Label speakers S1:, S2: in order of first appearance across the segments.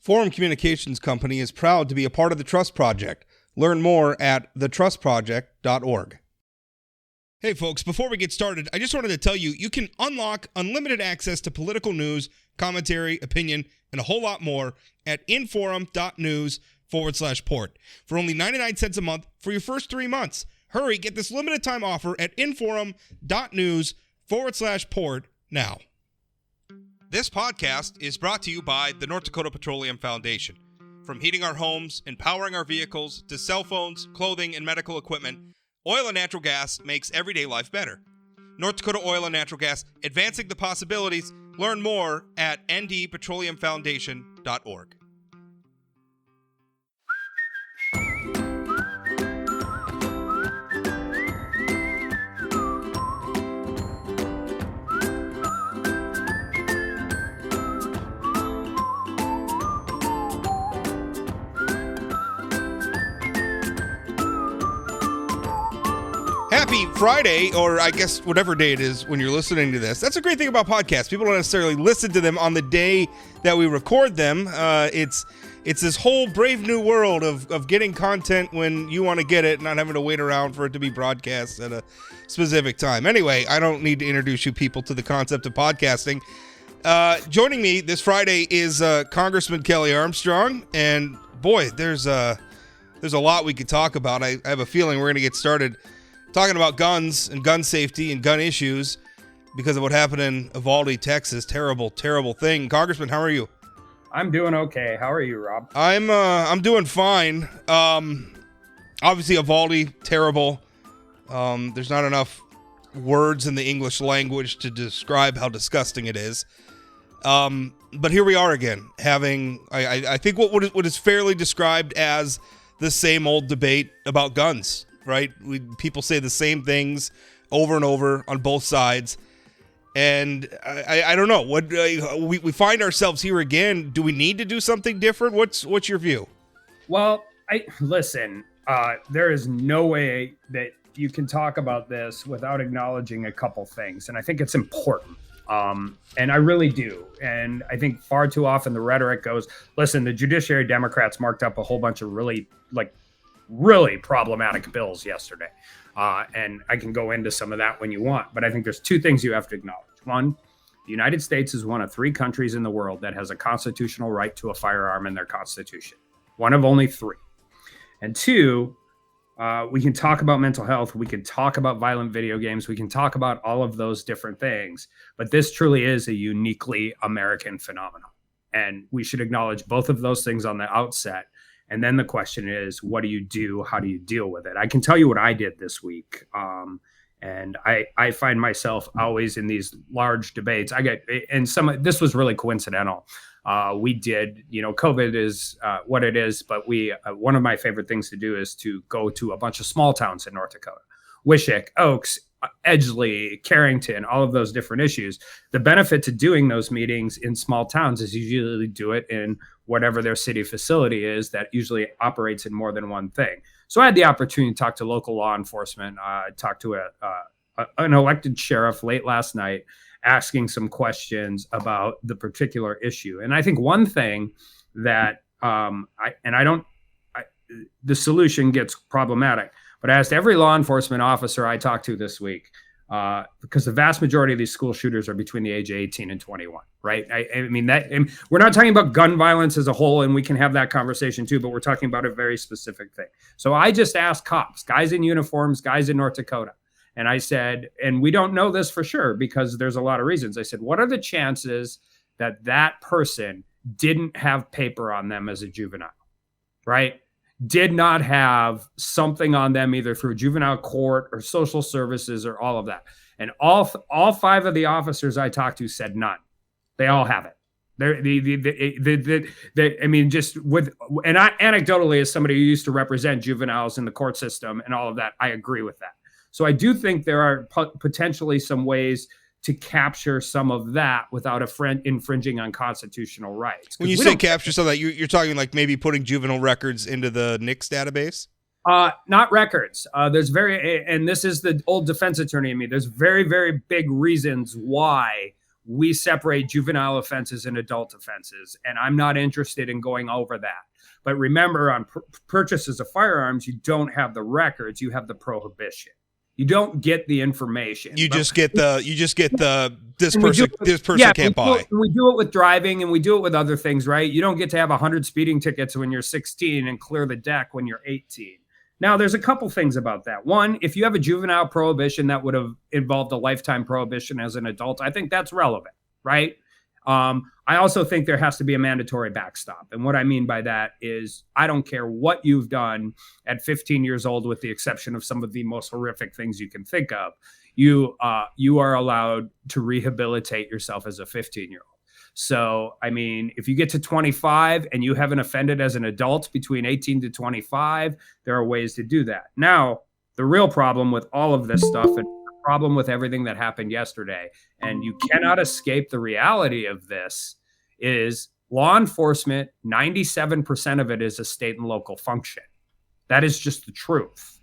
S1: Forum Communications Company is proud to be a part of the Trust Project. Learn more at thetrustproject.org. Hey folks, before we get started, I just wanted to tell you, you can unlock unlimited access to political news, commentary, opinion, and a whole lot more at inforum.news/port for only 99 cents a month for your first 3 months. Hurry, get this limited time offer at inforum.news/port now. This podcast is brought to you by the North Dakota Petroleum Foundation. From heating our homes and powering our vehicles to cell phones, clothing, and medical equipment, oil and natural gas makes everyday life better. North Dakota Oil and Natural Gas, advancing the possibilities. Learn more at ndpetroleumfoundation.org. Happy Friday, or I guess whatever day it is when you're listening to this. That's a great thing about podcasts. People don't necessarily listen to them on the day that we record them. It's this whole brave new world of getting content when you want to get it, not having to wait around for it to be broadcast at a specific time. Anyway, I don't need to introduce you people to the concept of podcasting. Joining me this Friday is Congressman Kelly Armstrong, and boy, there's a lot we could talk about. I have a feeling we're going to get started talking about guns and gun safety and gun issues because of what happened in Uvalde, Texas. Terrible, terrible thing. Congressman, how are you?
S2: I'm doing okay. How are you, Rob?
S1: I'm doing fine. Obviously, Uvalde, terrible. There's not enough words in the English language to describe how disgusting it is. But here we are again, having I think what is fairly described as the same old debate about guns. Right? People say the same things over and over on both sides. And I don't know. What we find ourselves here again. Do we need to do something different? What's your view?
S2: Well, listen, there is no way that you can talk about this without acknowledging a couple things. And I think it's important. And I really do. And I think far too often the rhetoric goes, listen, the Judiciary Democrats marked up a whole bunch of really problematic bills yesterday. And I can go into some of that when you want, but I think there's two things you have to acknowledge. One, the United States is one of 3 countries in the world that has a constitutional right to a firearm in their constitution. One of only 3. And 2, we can talk about mental health. We can talk about violent video games. We can talk about all of those different things, but this truly is a uniquely American phenomenon. And we should acknowledge both of those things on the outset. And then the question is, what do you do? How do you deal with it? I can tell you what I did this week. And I find myself always in these large debates. This was really coincidental. We did, COVID is what it is, but one of my favorite things to do is to go to a bunch of small towns in North Dakota, Wishick, Oaks, Edgeley, Carrington, all of those different issues. The benefit to doing those meetings in small towns is you usually do it in whatever their city facility is that usually operates in more than one thing. So I had the opportunity to talk to local law enforcement. I talked to an elected sheriff late last night, asking some questions about the particular issue. And I think one thing that the solution gets problematic, but I asked every law enforcement officer I talked to this week, because the vast majority of these school shooters are between the age of 18 and 21, right? And we're not talking about gun violence as a whole, and we can have that conversation too, but we're talking about a very specific thing. So I just asked cops, guys in uniforms, guys in North Dakota, and I said, and we don't know this for sure because there's a lot of reasons. I said, what are the chances that that person didn't have paper on them as a juvenile, right? Did not have something on them either through juvenile court or social services or all of that. And all 5 of the officers I talked to said none. They all have it. Anecdotally, as somebody who used to represent juveniles in the court system and all of that, I agree with that. So I do think there are potentially some ways to capture some of that without infringing on constitutional rights.
S1: When you say capture some of that, you're talking like maybe putting juvenile records into the NICS database?
S2: Not records. And this is the old defense attorney in me. There's very, very big reasons why we separate juvenile offenses and adult offenses. And I'm not interested in going over that. But remember, on purchases of firearms, you don't have the records, you have the prohibition. You don't get the information.
S1: You just get this person can't buy.
S2: We do it with driving, and we do it with other things, right? You don't get to have 100 speeding tickets when you're 16 and clear the deck when you're 18. Now, there's a couple things about that. One, if you have a juvenile prohibition that would have involved a lifetime prohibition as an adult, I think that's relevant, right? I also think there has to be a mandatory backstop. And what I mean by that is I don't care what you've done at 15 years old, with the exception of some of the most horrific things you can think of. You are allowed to rehabilitate yourself as a 15-year-old. So, I mean, if you get to 25 and you haven't offended as an adult between 18 to 25, there are ways to do that. Now, the real problem with all of this stuff, and problem with everything that happened yesterday, and you cannot escape the reality of this, is law enforcement, 97% of it is a state and local function. That is just the truth.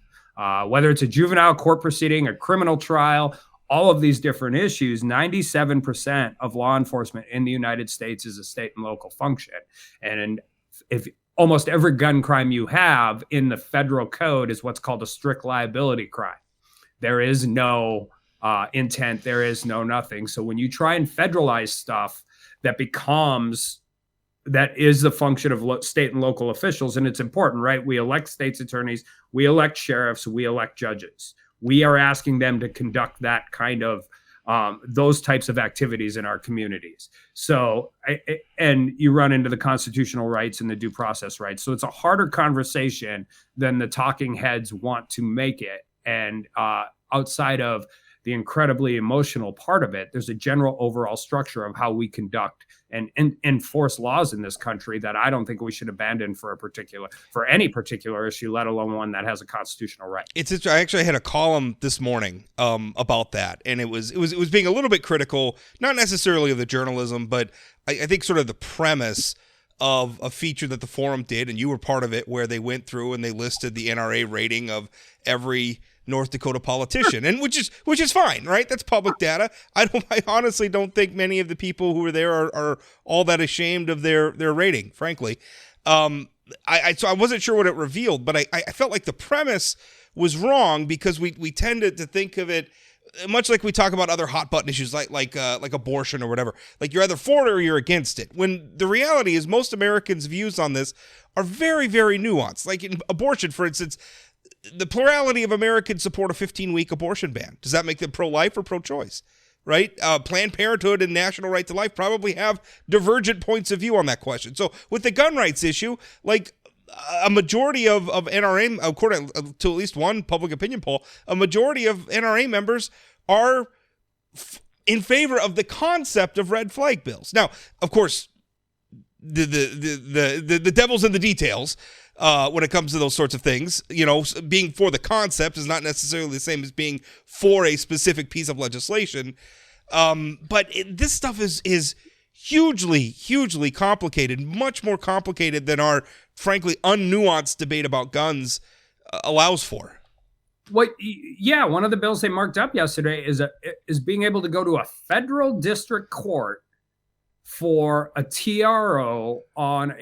S2: Whether it's a juvenile court proceeding, a criminal trial, all of these different issues, 97% of law enforcement in the United States is a state and local function. And if almost every gun crime you have in the federal code is what's called a strict liability crime. There is no intent. There is no nothing. So when you try and federalize stuff that is the function of state and local officials, and it's important, right? We elect state's attorneys, we elect sheriffs, we elect judges. We are asking them to conduct that kind of those types of activities in our communities. So, and you run into the constitutional rights and the due process rights. So it's a harder conversation than the talking heads want to make it. And outside of the incredibly emotional part of it, there's a general overall structure of how we conduct and enforce laws in this country that I don't think we should abandon for any particular issue, let alone one that has a constitutional right.
S1: I actually had a column this morning about that, and it was being a little bit critical, not necessarily of the journalism, but I think sort of the premise of a feature that the forum did, and you were part of it, where they went through and they listed the NRA rating of every North Dakota politician, and which is fine, right? That's public data. I honestly don't think many of the people who were there are all that ashamed of their rating, frankly. So I wasn't sure what it revealed, but I felt like the premise was wrong, because we tended to think of it much like we talk about other hot button issues like abortion or whatever. Like, you're either for it or you're against it. When the reality is most Americans' views on this are very, very nuanced. Like in abortion, for instance, the plurality of Americans support a 15-week abortion ban. Does that make them pro-life or pro-choice? Right? Planned Parenthood and National Right to Life probably have divergent points of view on that question. So with the gun rights issue, like a majority of NRA, according to at least one public opinion poll, a majority of NRA members are in favor of the concept of red flag bills. Now, of course, the devil's in the details. When it comes to those sorts of things, being for the concept is not necessarily the same as being for a specific piece of legislation. But this stuff is hugely, hugely complicated, much more complicated than our, frankly, unnuanced debate about guns allows for.
S2: One of the bills they marked up yesterday is being able to go to a federal district court for a TRO on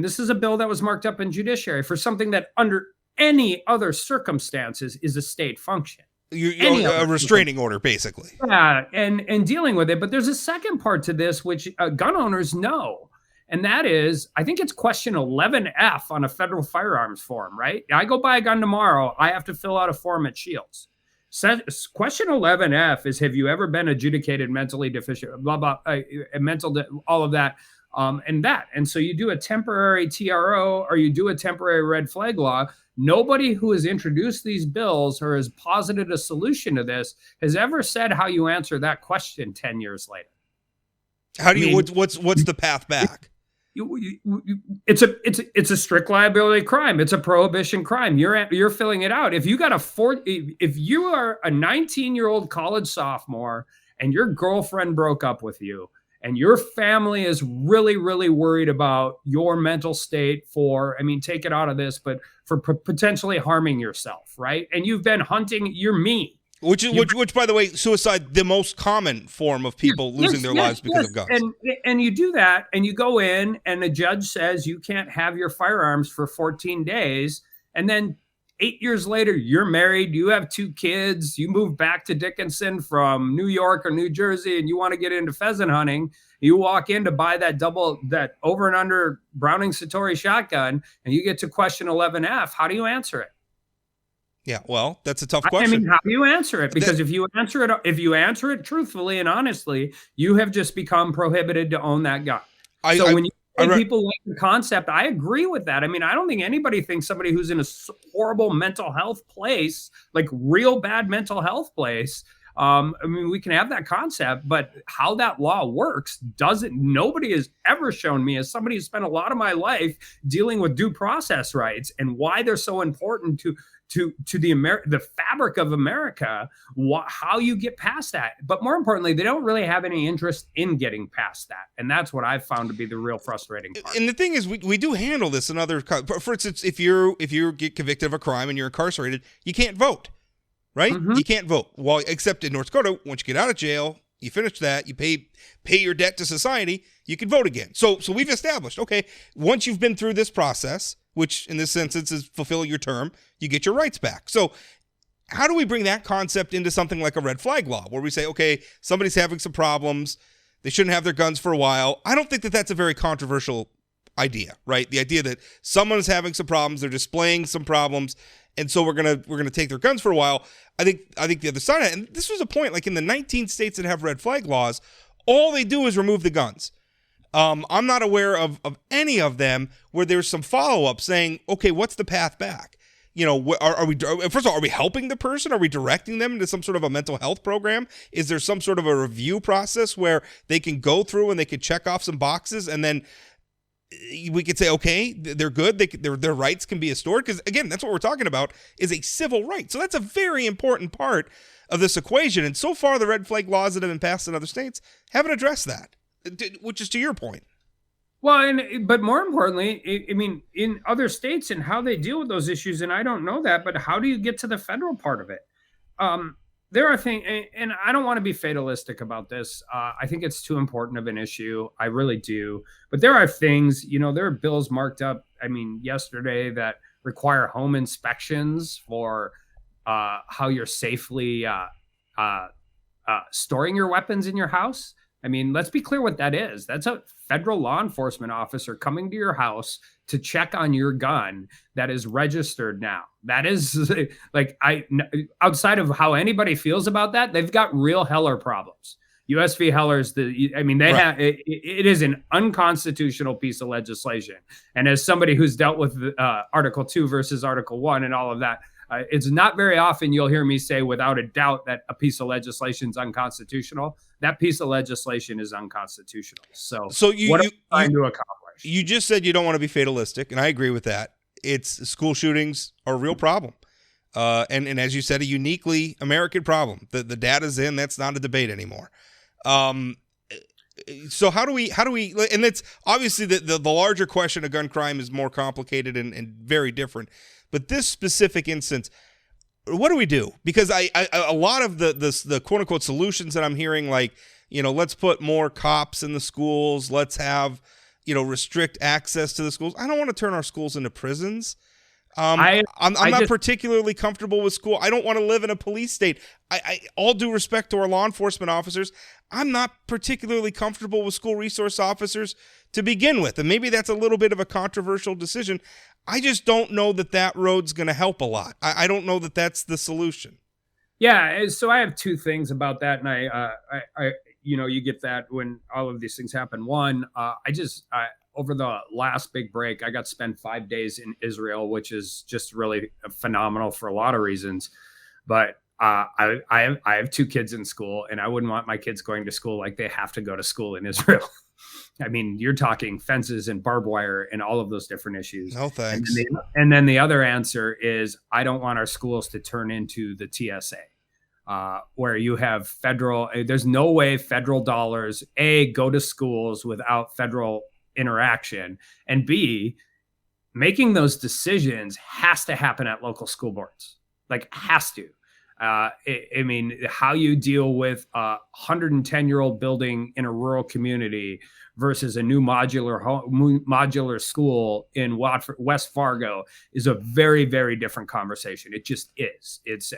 S2: this is a bill that was marked up in judiciary for something that under any other circumstances is a state function.
S1: A restraining order, basically.
S2: Yeah, and dealing with it. But there's a second part to this, which gun owners know. And that is, I think it's question 11F on a federal firearms form, right? I go buy a gun tomorrow. I have to fill out a form at Shields. Question 11F is, have you ever been adjudicated mentally deficient, blah, blah, all of that, and so you do a temporary TRO or you do a temporary red flag law. Nobody who has introduced these bills or has posited a solution to this has ever said how you answer that question 10 years later.
S1: What's the path back?
S2: It's a strict liability crime. It's a prohibition crime. You're filling it out. If you are a 19-year-old college sophomore and your girlfriend broke up with you and your family is really, really worried about your mental state take it out of this, but for potentially harming yourself, right? And you've been hunting, you're me.
S1: Which, by the way, suicide, the most common form of people losing their lives because of guns.
S2: And you do that, and you go in, and the judge says you can't have your firearms for 14 days, and then 8 years later, you're married, you have 2 kids, you move back to Dickinson from New York or New Jersey, and you want to get into pheasant hunting. You walk in to buy that over and under Browning Satori shotgun, and you get to question 11F. How do you answer it?
S1: Yeah, well, that's a tough question.
S2: I mean, how do you answer it? Because if you answer it truthfully and honestly, you have just become prohibited to own that gun. When you say people like the concept, I agree with that. I mean, I don't think anybody thinks somebody who's in a horrible mental health place, like real bad mental health place. I mean, we can have that concept, but how that law works nobody has ever shown me, as somebody who spent a lot of my life dealing with due process rights and why they're so important to the fabric of America, how you get past that. But more importantly, they don't really have any interest in getting past that. And that's what I've found to be the real frustrating part.
S1: And the thing is, we do handle this in other, for instance, if you get convicted of a crime and you're incarcerated, you can't vote, right? Mm-hmm. You can't vote. Well, except in North Dakota, once you get out of jail, you finish that, you pay your debt to society, you can vote again. So we've established, okay, once you've been through this process, which in this instance is fulfill your term, you get your rights back. So how do we bring that concept into something like a red flag law where we say, okay, somebody's having some problems, they shouldn't have their guns for a while? I don't think that that's a very controversial idea, right? The idea that someone is having some problems, they're displaying some problems, and so we're gonna take their guns for a while. I think the other side of it, and this was a point, like in the 19 states that have red flag laws, all they do is remove the guns. I'm not aware of any of them where there's some follow-up saying, okay, what's the path back? You know, are we, first of all, are we helping the person? Are we directing them into some sort of a mental health program? Is there some sort of a review process where they can go through and they can check off some boxes and then we could say, okay, they're good. Their rights can be restored? Because again, that's what we're talking about, is a civil right. So that's a very important part of this equation. And so far, the red flag laws that have been passed in other states haven't addressed that, which is to your point.
S2: Well, but more importantly, I mean, in other states and how they deal with those issues, and I don't know that, but how do you get to the federal part of it? There are things, and I don't want to be fatalistic about this. I think it's too important of an issue. I really do. But there are things, there are bills marked up, yesterday that require home inspections for how you're safely storing your weapons in your house. Let's be clear what that is. That's a federal law enforcement officer coming to your house to check on your gun that is registered now. That is outside of how anybody feels about that, they've got real Heller problems. US v. Heller's have it is an unconstitutional piece of legislation. And as somebody who's dealt with Article 2 versus Article 1 and all of that, it's not very often you'll hear me say without a doubt that a piece of legislation is unconstitutional. That piece of legislation is unconstitutional. So what are you trying to accomplish?
S1: You just said you don't want to be fatalistic, and I agree with that. School shootings are a real problem. And as you said, a uniquely American problem. The data's in, that's not a debate anymore. So how do we, and it's obviously the larger question of gun crime is more complicated and very different. But this specific instance, what do we do? Because a lot of the quote unquote solutions that I'm hearing, like, let's put more cops in the schools, let's have, restrict access to the schools. I don't want to turn our schools into prisons. I'm not particularly comfortable with school. I don't want to live in a police state. I all due respect to our law enforcement officers, I'm not particularly comfortable with school resource officers to begin with. And maybe that's a little bit of a controversial decision. I just don't know that road's going to help a lot. I don't know that that's the solution.
S2: Yeah. So I have two things about that. And I you get that when all of these things happen. One, over the last big break, I got to spend 5 days in Israel, which is just really phenomenal for a lot of reasons. But I have 2 kids in school, and I wouldn't want my kids going to school like they have to go to school in Israel. You're talking fences and barbed wire and all of those different issues.
S1: No thanks.
S2: And then the other answer is I don't want our schools to turn into the TSA, where you have there's no way federal dollars, A, go to schools without federal interaction, and B, making those decisions has to happen at local school boards. Has to. I mean, how you deal with a 110-year-old building in a rural community versus a new modular school in West Fargo is a very, very different conversation. It just is. It's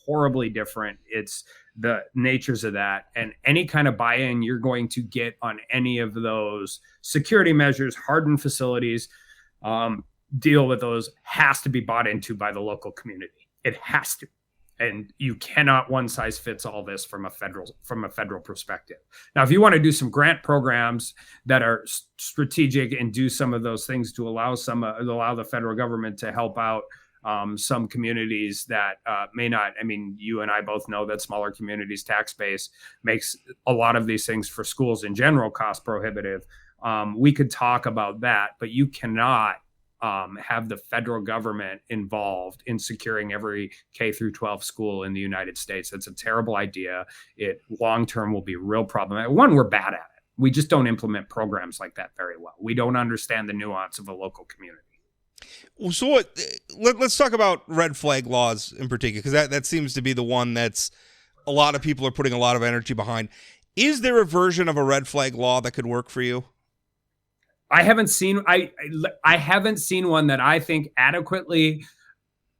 S2: horribly different. It's the natures of that, and any kind of buy-in you're going to get on any of those security measures, hardened facilities, deal with those, has to be bought into by the local community. It has to. And you cannot one size fits all this from a federal perspective. Now, if you want to do some grant programs that are strategic and do some of those things to allow the federal government to help out some communities that may not, I mean, you and I both know that smaller communities' tax base makes a lot of these things for schools in general cost prohibitive. We could talk about that, but you cannot have the federal government involved in securing every K through 12 school in the United States. That's a terrible idea. It long-term will be real problematic. One, we're bad at it. We just don't implement programs like that very well. We don't understand the nuance of a local community.
S1: So let's talk about red flag laws in particular, because that seems to be the one that's a lot of people are putting a lot of energy behind. Is there a version of a red flag law that could work for you?
S2: I haven't seen one that I think adequately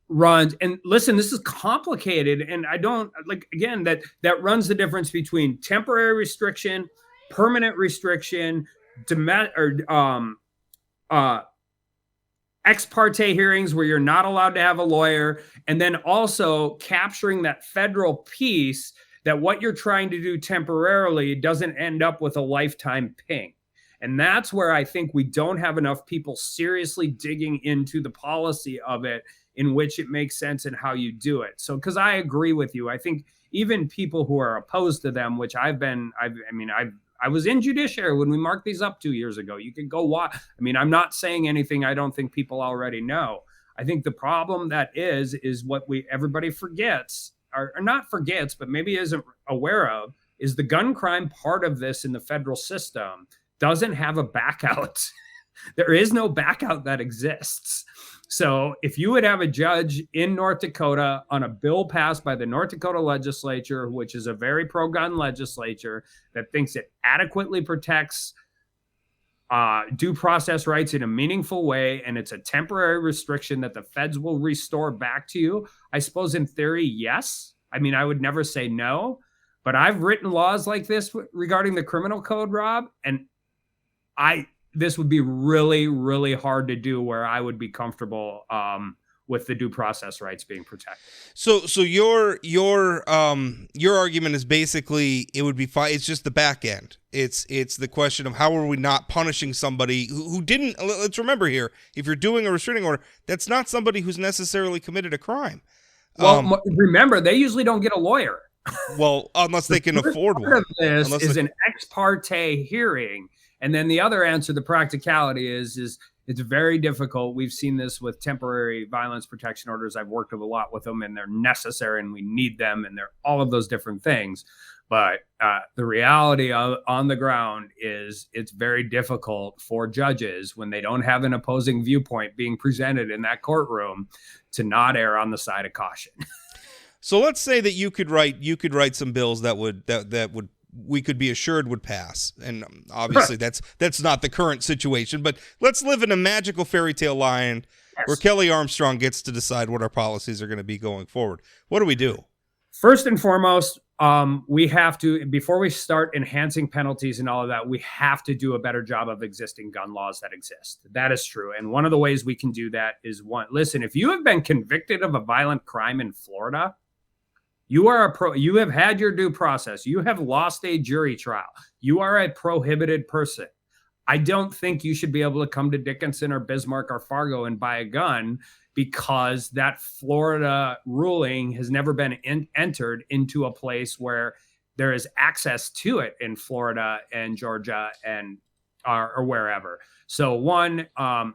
S2: runs. And listen, this is complicated, and I don't like, again, that runs the difference between temporary restriction, permanent restriction, ex parte hearings where you're not allowed to have a lawyer, and then also capturing that federal piece that what you're trying to do temporarily doesn't end up with a lifetime ping. And that's where I think we don't have enough people seriously digging into the policy of it, in which it makes sense and how you do it. So, because I agree with you, I think even people who are opposed to them, which I was in judiciary when we marked these up 2 years ago. You can go watch. I mean, I'm not saying anything I don't think people already know. I think the problem that is what everybody forgets, or not forgets, but maybe isn't aware of, is the gun crime part of this in the federal system doesn't have a back out. There is no back out that exists. So if you would have a judge in North Dakota on a bill passed by the North Dakota legislature, which is a very pro-gun legislature that thinks it adequately protects due process rights in a meaningful way, and it's a temporary restriction that the feds will restore back to you, I suppose in theory, yes. I mean, I would never say no, but I've written laws like this regarding the criminal code, Rob, and this would be really, really hard to do where I would be comfortable with the due process rights being protected. So
S1: your argument is basically it would be fine. It's just the back end. It's the question of how are we not punishing somebody who didn't. Let's remember here, if you're doing a restraining order, that's not somebody who's necessarily committed a crime.
S2: Well, remember, they usually don't get a lawyer.
S1: Well, unless they can afford one.
S2: Part of this is an ex parte hearing. And then the other answer, the practicality is it's very difficult. We've seen this with temporary violence protection orders. I've worked a lot with them, and they're necessary, and we need them, and they're all of those different things. But the reality on the ground is it's very difficult for judges, when they don't have an opposing viewpoint being presented in that courtroom, to not err on the side of caution.
S1: So let's say that you could write some bills that would we could be assured would pass. And obviously that's not the current situation, but let's live in a magical fairy tale land where Kelly Armstrong gets to decide what our policies are going to be going forward. What do we do?
S2: First and foremost, we have to, before we start enhancing penalties and all of that, we have to do a better job of existing gun laws that exist. That is true. And one of the ways we can do that is listen, if you have been convicted of a violent crime in Florida, you have had your due process. You have lost a jury trial. You are a prohibited person. I don't think you should be able to come to Dickinson or Bismarck or Fargo and buy a gun, because that Florida ruling has never been entered into a place where there is access to it in Florida and Georgia and or wherever. So one,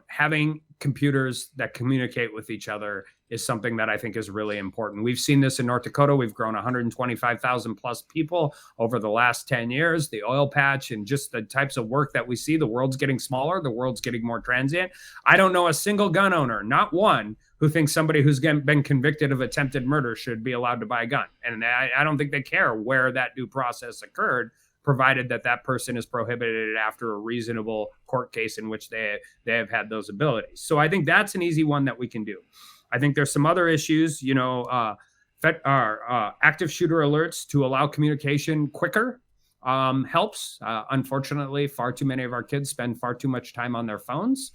S2: having computers that communicate with each other is something that I think is really important. We've seen this in North Dakota. We've grown 125,000 plus people over the last 10 years. The oil patch and just the types of work that we see, the world's getting smaller. The world's getting more transient. I don't know a single gun owner, not one, who thinks somebody who's been convicted of attempted murder should be allowed to buy a gun. And I don't think they care where that due process occurred, provided that that person is prohibited after a reasonable court case in which they have had those abilities. So I think that's an easy one that we can do. I think there's some other issues, active shooter alerts to allow communication quicker helps. Unfortunately, far too many of our kids spend far too much time on their phones.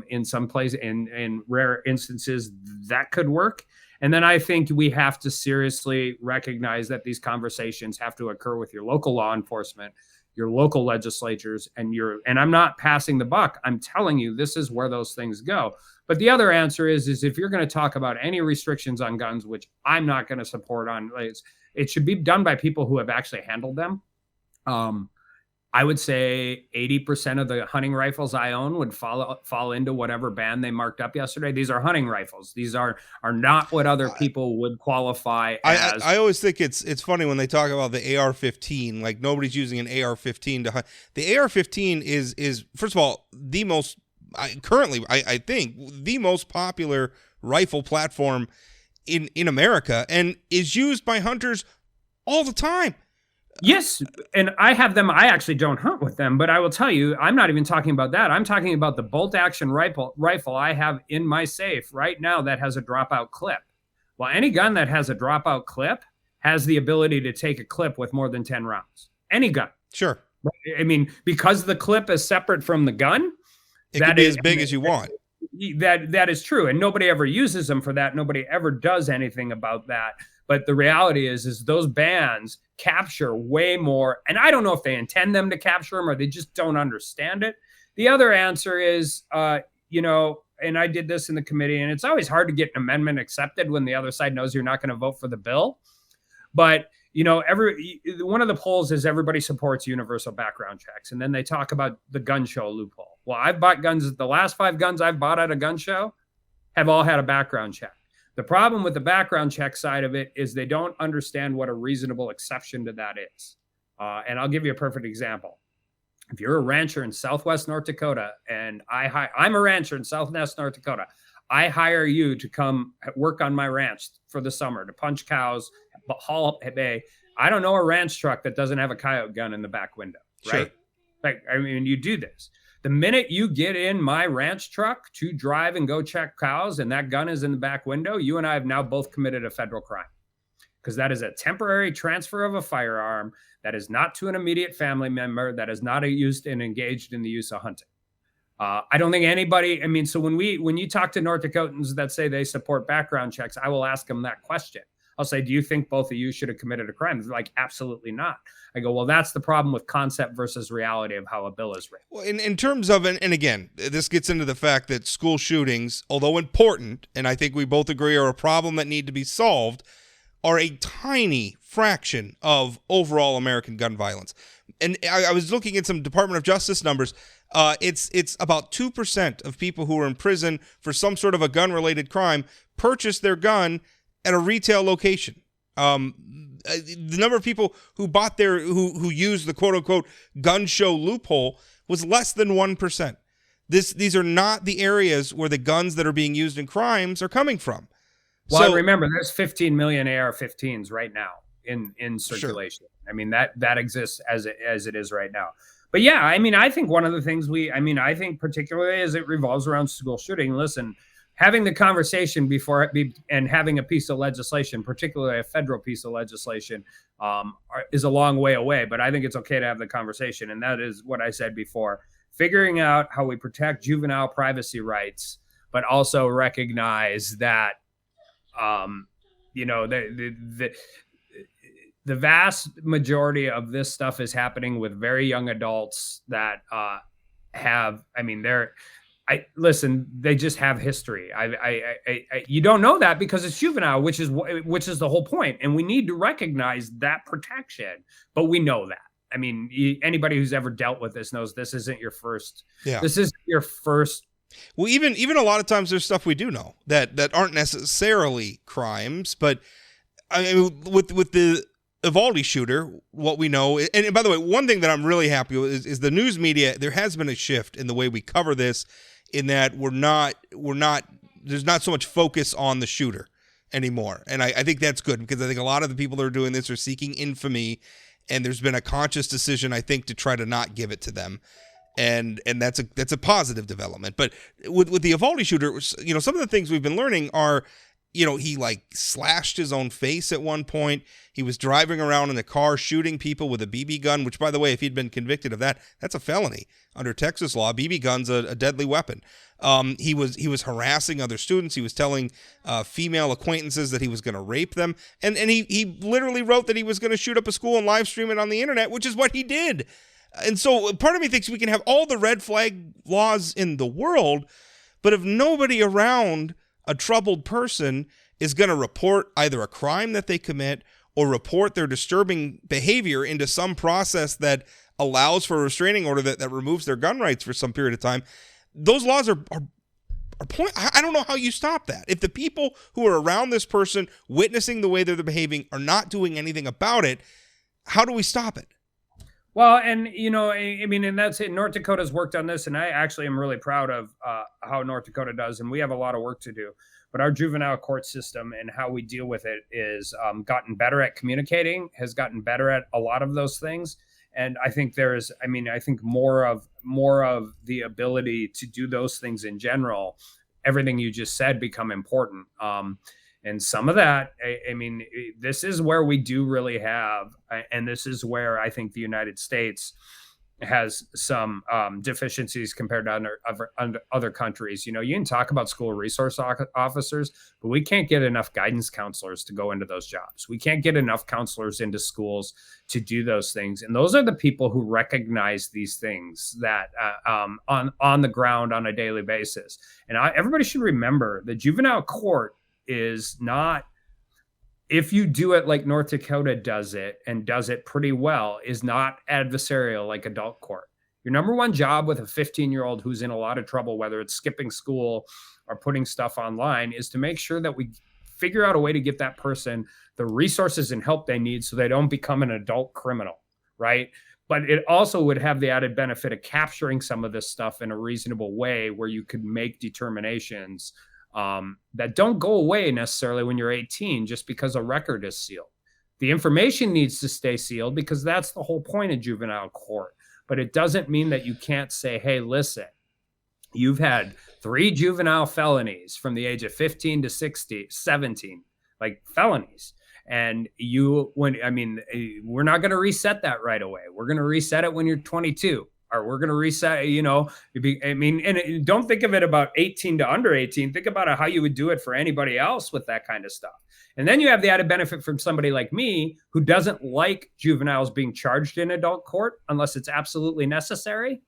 S2: In some places, in rare instances, that could work. And then I think we have to seriously recognize that these conversations have to occur with your local law enforcement, your local legislatures, and I'm not passing the buck. I'm telling you, this is where those things go. But the other answer is if you're going to talk about any restrictions on guns, which I'm not going to support it should be done by people who have actually handled them. I would say 80% of the hunting rifles I own would fall into whatever band they marked up yesterday. These are hunting rifles. These are not what other people would qualify as. I
S1: always think it's funny when they talk about the AR-15, like nobody's using an AR-15 to hunt. The AR-15 is first of all, the most, currently, I think, the most popular rifle platform in America and is used by hunters all the time.
S2: Yes, and I have them. I actually don't hunt with them, but I will tell you, I'm not even talking about that. I'm talking about the bolt-action rifle I have in my safe right now that has a dropout clip. Well, any gun that has a dropout clip has the ability to take a clip with more than 10 rounds. Any gun.
S1: Sure.
S2: I mean, because the clip is separate from the gun,
S1: it can be as big as you want.
S2: That is true, and nobody ever uses them for that. Nobody ever does anything about that. But the reality is those bands capture way more. And I don't know if they intend them to capture them or they just don't understand it. The other answer is, and I did this in the committee, and it's always hard to get an amendment accepted when the other side knows you're not going to vote for the bill. But, one of the polls is everybody supports universal background checks. And then they talk about the gun show loophole. Well, I've bought guns. The last 5 guns I've bought at a gun show have all had a background check. The problem with the background check side of it is they don't understand what a reasonable exception to that is. And I'll give you a perfect example. If you're a rancher in Southwest North Dakota, and I'm a rancher in Southwest North Dakota, I hire you to come work on my ranch for the summer to punch cows, haul hay. I don't know a ranch truck that doesn't have a coyote gun in the back window, right? Sure. You do this. The minute you get in my ranch truck to drive and go check cows and that gun is in the back window, you and I have now both committed a federal crime because that is a temporary transfer of a firearm that is not to an immediate family member, that is not used and engaged in the use of hunting. I don't think anybody, so when you talk to North Dakotans that say they support background checks, I will ask them that question. I'll say, do you think both of you should have committed a crime? They're like, absolutely not. I go, well, that's the problem with concept versus reality of how a bill is written.
S1: Well, in terms of, and again, this gets into the fact that school shootings, although important, and I think we both agree are a problem that need to be solved, are a tiny fraction of overall American gun violence. And I was looking at some Department of Justice numbers. It's about 2% of people who are in prison for some sort of a gun-related crime purchase their gun at a retail location. The number of people who bought who used the quote-unquote gun show loophole was less than 1%. These are not the areas where the guns that are being used in crimes are coming from.
S2: Well, remember, there's 15 million AR-15s right now in circulation. Sure. That exists as it is right now. But yeah, I think one of the things I think particularly as it revolves around school shooting, listen, having the conversation before and having a piece of legislation, particularly a federal piece of legislation, is a long way away. But I think it's okay to have the conversation. And that is what I said before, figuring out how we protect juvenile privacy rights, but also recognize that, the vast majority of this stuff is happening with very young adults that they just have history. You don't know that because it's juvenile, which is the whole point. And we need to recognize that protection, but we know that. Anybody who's ever dealt with this knows this isn't your first. Yeah. This isn't your first.
S1: Well, even a lot of times there's stuff we do know that aren't necessarily crimes, but with the Uvalde shooter, what we know, and by the way, one thing that I'm really happy with is the news media. There has been a shift in the way we cover this, in that we're not there's not so much focus on the shooter anymore. And I think that's good, because I think a lot of the people that are doing this are seeking infamy, and there's been a conscious decision, I think, to try to not give it to them. And that's a positive development. But with the Uvalde shooter, some of the things we've been learning are, he like slashed his own face at one point. He was driving around in a car shooting people with a BB gun, which, by the way, if he'd been convicted of that, that's a felony under Texas law. BB gun's a deadly weapon. He was harassing other students. He was telling female acquaintances that he was going to rape them. And he literally wrote that he was going to shoot up a school and live stream it on the internet, which is what he did. And so part of me thinks we can have all the red flag laws in the world, but if nobody around a troubled person is going to report either a crime that they commit or report their disturbing behavior into some process that allows for a restraining order that removes their gun rights for some period of time, those laws are point. I don't know how you stop that. If the people who are around this person witnessing the way they're behaving are not doing anything about it, how do we stop it?
S2: Well, and, and that's it. North Dakota's worked on this, and I actually am really proud of how North Dakota does, and we have a lot of work to do. But our juvenile court system and how we deal with it is gotten better at communicating, has gotten better at a lot of those things. And I think I think more of the ability to do those things in general, everything you just said, become important. And some of that, this is where we do really have, and this is where I think the United States has some deficiencies compared to other countries. You can talk about school resource officers, but we can't get enough guidance counselors to go into those jobs. We can't get enough counselors into schools to do those things. And those are the people who recognize these things that on the ground on a daily basis. And everybody should remember the juvenile court is not, if you do it like North Dakota does it and does it pretty well, is not adversarial like adult court. Your number one job with a 15-year-old who's in a lot of trouble, whether it's skipping school or putting stuff online, is to make sure that we figure out a way to get that person the resources and help they need so they don't become an adult criminal, right? But it also would have the added benefit of capturing some of this stuff in a reasonable way where you could make determinations that don't go away necessarily when you're 18 just because a record is sealed. The information needs to stay sealed because that's the whole point of juvenile court. But it doesn't mean that you can't say, hey, listen, you've had 3 juvenile felonies from the age of 15 to 17, like felonies. And we're not going to reset that right away. We're going to reset it when you're 22. Or we're going to reset, and don't think of it about 18 to under 18. Think about how you would do it for anybody else with that kind of stuff. And then you have the added benefit from somebody like me who doesn't like juveniles being charged in adult court unless it's absolutely necessary.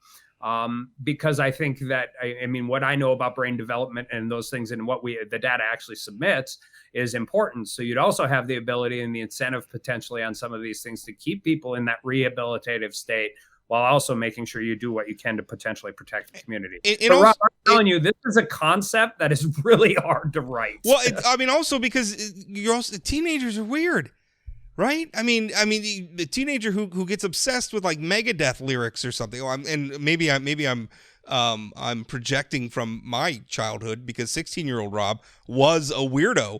S2: Because I think that, what I know about brain development and those things and what the data actually submits is important. So you'd also have the ability and the incentive potentially on some of these things to keep people in that rehabilitative state, while also making sure you do what you can to potentially protect the community. Rob, I'm telling you, this is a concept that is really hard to write.
S1: Well, also because teenagers are weird, right? The teenager who gets obsessed with like Megadeth lyrics or something. Maybe I'm projecting from my childhood because 16-year-old Rob was a weirdo.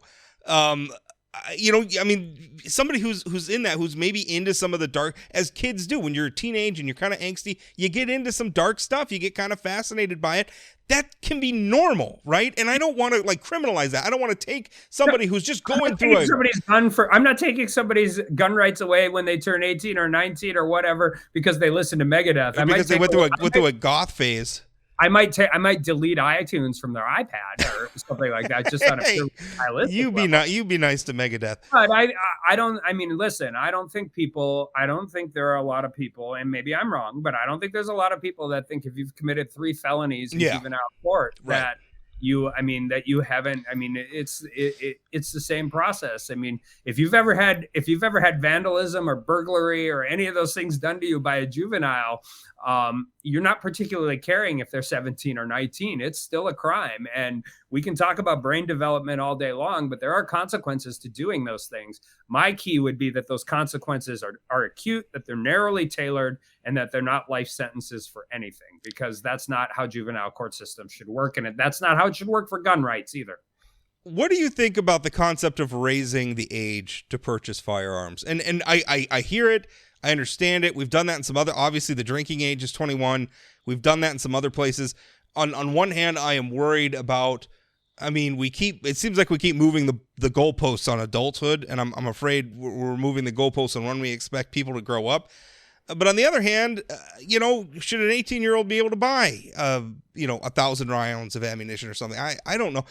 S1: Somebody who's in that, who's maybe into some of the dark, as kids do when you're a teenage and you're kind of angsty, you get into some dark stuff, you get kind of fascinated by it. That can be normal, right? And I don't want to criminalize that. I don't want to take somebody who's just going through
S2: I'm not taking somebody's gun rights away when they turn 18 or 19 or whatever because they listen to Megadeth.
S1: Because they went through a goth phase.
S2: I might delete iTunes from their iPad or something like that, just on a pure stylistic level.
S1: You be nice to Megadeth.
S2: But I don't think there are a lot of people, and maybe I'm wrong, but I don't think there's a lot of people that think if you've committed 3 felonies in juvenile court that you haven't. It's the same process. If you've ever had vandalism or burglary or any of those things done to you by a juvenile, you're not particularly caring if they're 17 or 19. It's still a crime. And we can talk about brain development all day long, but there are consequences to doing those things. My key would be that those consequences are acute, that they're narrowly tailored, and that they're not life sentences for anything, because that's not how juvenile court systems should work. And that's not how it should work for gun rights either.
S1: What do you think about the concept of raising the age to purchase firearms? And I hear it. I understand it. We've done that in some other, obviously the drinking age is 21. We've done that in some other places. On one hand, I am worried about, it seems like we keep moving the goalposts on adulthood, and I'm afraid we're moving the goalposts on when we expect people to grow up. But on the other hand, should an 18-year-old be able to buy, 1,000 rounds of ammunition or something? I don't know.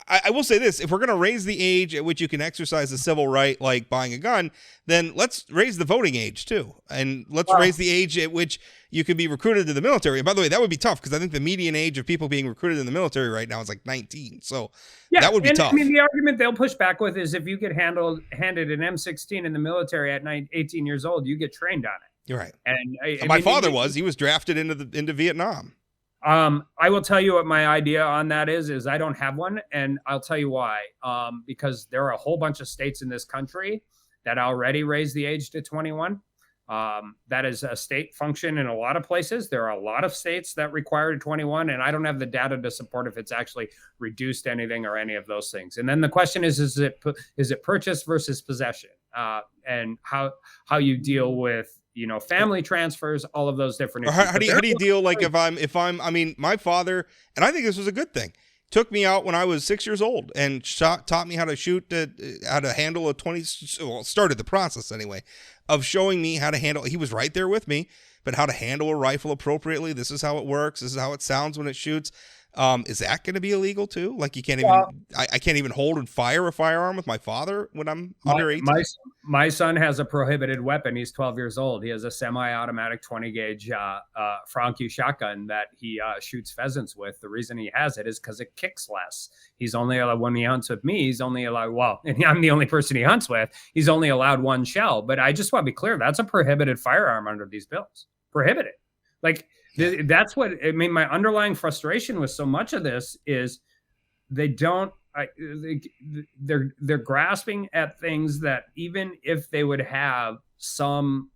S1: I will say this. If we're going to raise the age at which you can exercise a civil right like buying a gun, then let's raise the voting age too. And let's raise the age at which you can be recruited to the military. And by the way, that would be tough because I think the median age of people being recruited in the military right now is like 19. So that would be tough.
S2: The argument they'll push back with is if you get handed an M16 in the military at 18 years old, you get trained on it.
S1: You're right.
S2: And
S1: my father he was drafted into Vietnam.
S2: I will tell you what my idea on that is I don't have one, and I'll tell you why. Because there are a whole bunch of states in this country that already raised the age to 21. That is a state function in a lot of places. There are a lot of states that require 21, and I don't have the data to support if it's actually reduced anything or any of those things. And then the question is it purchase versus possession, and how you deal with family transfers, all of those different issues.
S1: How do you deal, like, if I'm my father, and I think this was a good thing, took me out when I was 6 years old and taught me how to shoot, how to handle a 20, started the process anyway, of showing me how to handle, he was right there with me, but how to handle a rifle appropriately. This is how it works. This is how it sounds when it shoots. Is that going to be illegal too? Like, you can't even, I can't even hold and fire a firearm with my father when I'm under 18.
S2: My son has a prohibited weapon. He's 12 years old. He has a semi-automatic 20 gauge Frank shotgun that he shoots pheasants with. The reason he has it is because it kicks less. He's only allowed, when he hunts with me, he's only allowed, and I'm the only person he hunts with, he's only allowed one shell. But I just want to be clear, that's a prohibited firearm under these bills. Prohibited. Like, that's what my underlying frustration with so much of this is they're grasping at things that even if they would have some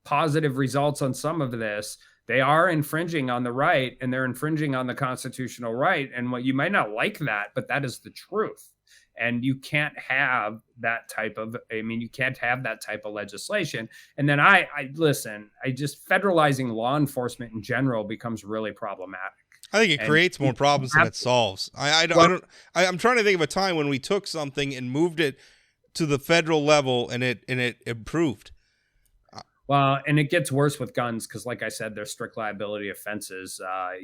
S2: positive results on some of this, they are infringing on the right, and they're infringing on the constitutional right. And what, you might not like that, but that is the truth. And you can't have that type of, legislation. And then I just federalizing law enforcement in general becomes really problematic.
S1: I think it creates more problems than it solves. I'm trying to think of a time when we took something and moved it to the federal level and it improved.
S2: Well, and it gets worse with guns because, like I said, they're strict liability offenses. I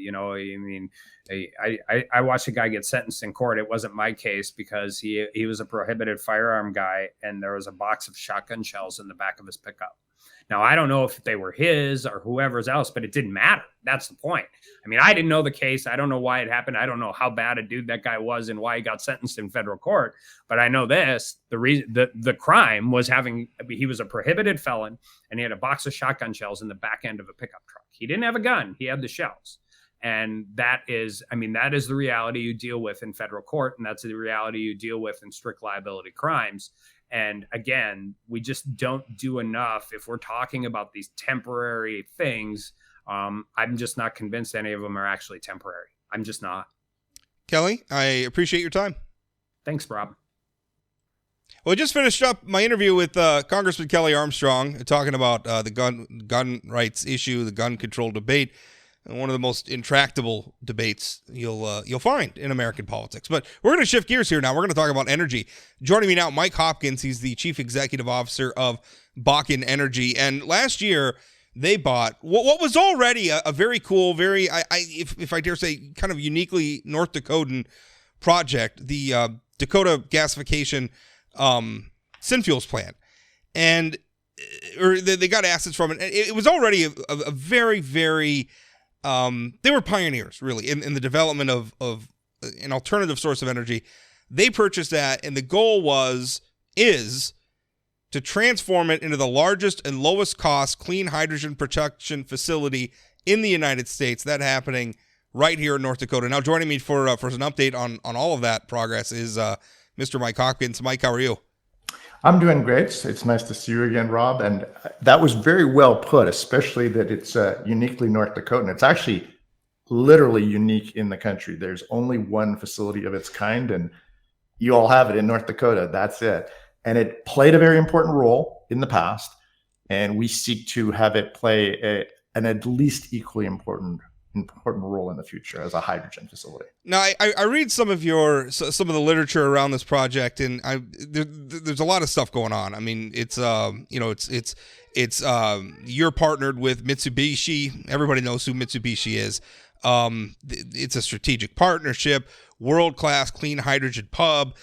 S2: watched a guy get sentenced in court. It wasn't my case because he was a prohibited firearm guy, and there was a box of shotgun shells in the back of his pickup. Now, I don't know if they were his or whoever's else, but it didn't matter. That's the point. I didn't know the case. I don't know why it happened. I don't know how bad a dude that guy was and why he got sentenced in federal court. But I know this, the reason the crime was he was a prohibited felon, and he had a box of shotgun shells in the back end of a pickup truck. He didn't have a gun. He had the shells. And that is the reality you deal with in federal court. And that's the reality you deal with in strict liability crimes. And again, we just don't do enough if we're talking about these temporary things. I'm just not convinced any of them are actually temporary. I'm just not.
S1: Kelly, I appreciate your time.
S2: Thanks, Rob.
S1: Well, I just finished up my interview with Congressman Kelly Armstrong talking about the gun rights issue, the gun control debate. One of the most intractable debates you'll find in American politics. But we're going to shift gears here now. We're going to talk about energy. Joining me now, Mike Hopkins. He's the chief executive officer of Bakken Energy. And last year, they bought what was already a very cool, if I dare say, kind of uniquely North Dakotan project, the Dakota gasification synfuels plant. And they got assets from it. It was already a very, very... they were pioneers, really, in the development of an alternative source of energy. They purchased that, and the goal is to transform it into the largest and lowest cost clean hydrogen production facility in the United States. That happening right here in North Dakota. Now, joining me for an update on all of that progress is Mr. Mike Hopkins. Mike, how are you?
S3: I'm doing great. It's nice to see you again, Rob. And that was very well put, especially that it's uniquely North Dakotan. It's actually literally unique in the country. There's only one facility of its kind, and you all have it in North Dakota. That's it. And it played a very important role in the past, and we seek to have it play an at least equally important role in the future as a hydrogen facility.
S1: Now, I read some of the literature around this project, and there's a lot of stuff going on. I mean, it's you're partnered with Mitsubishi. Everybody knows who Mitsubishi is. It's a strategic partnership. World-class clean hydrogen pub.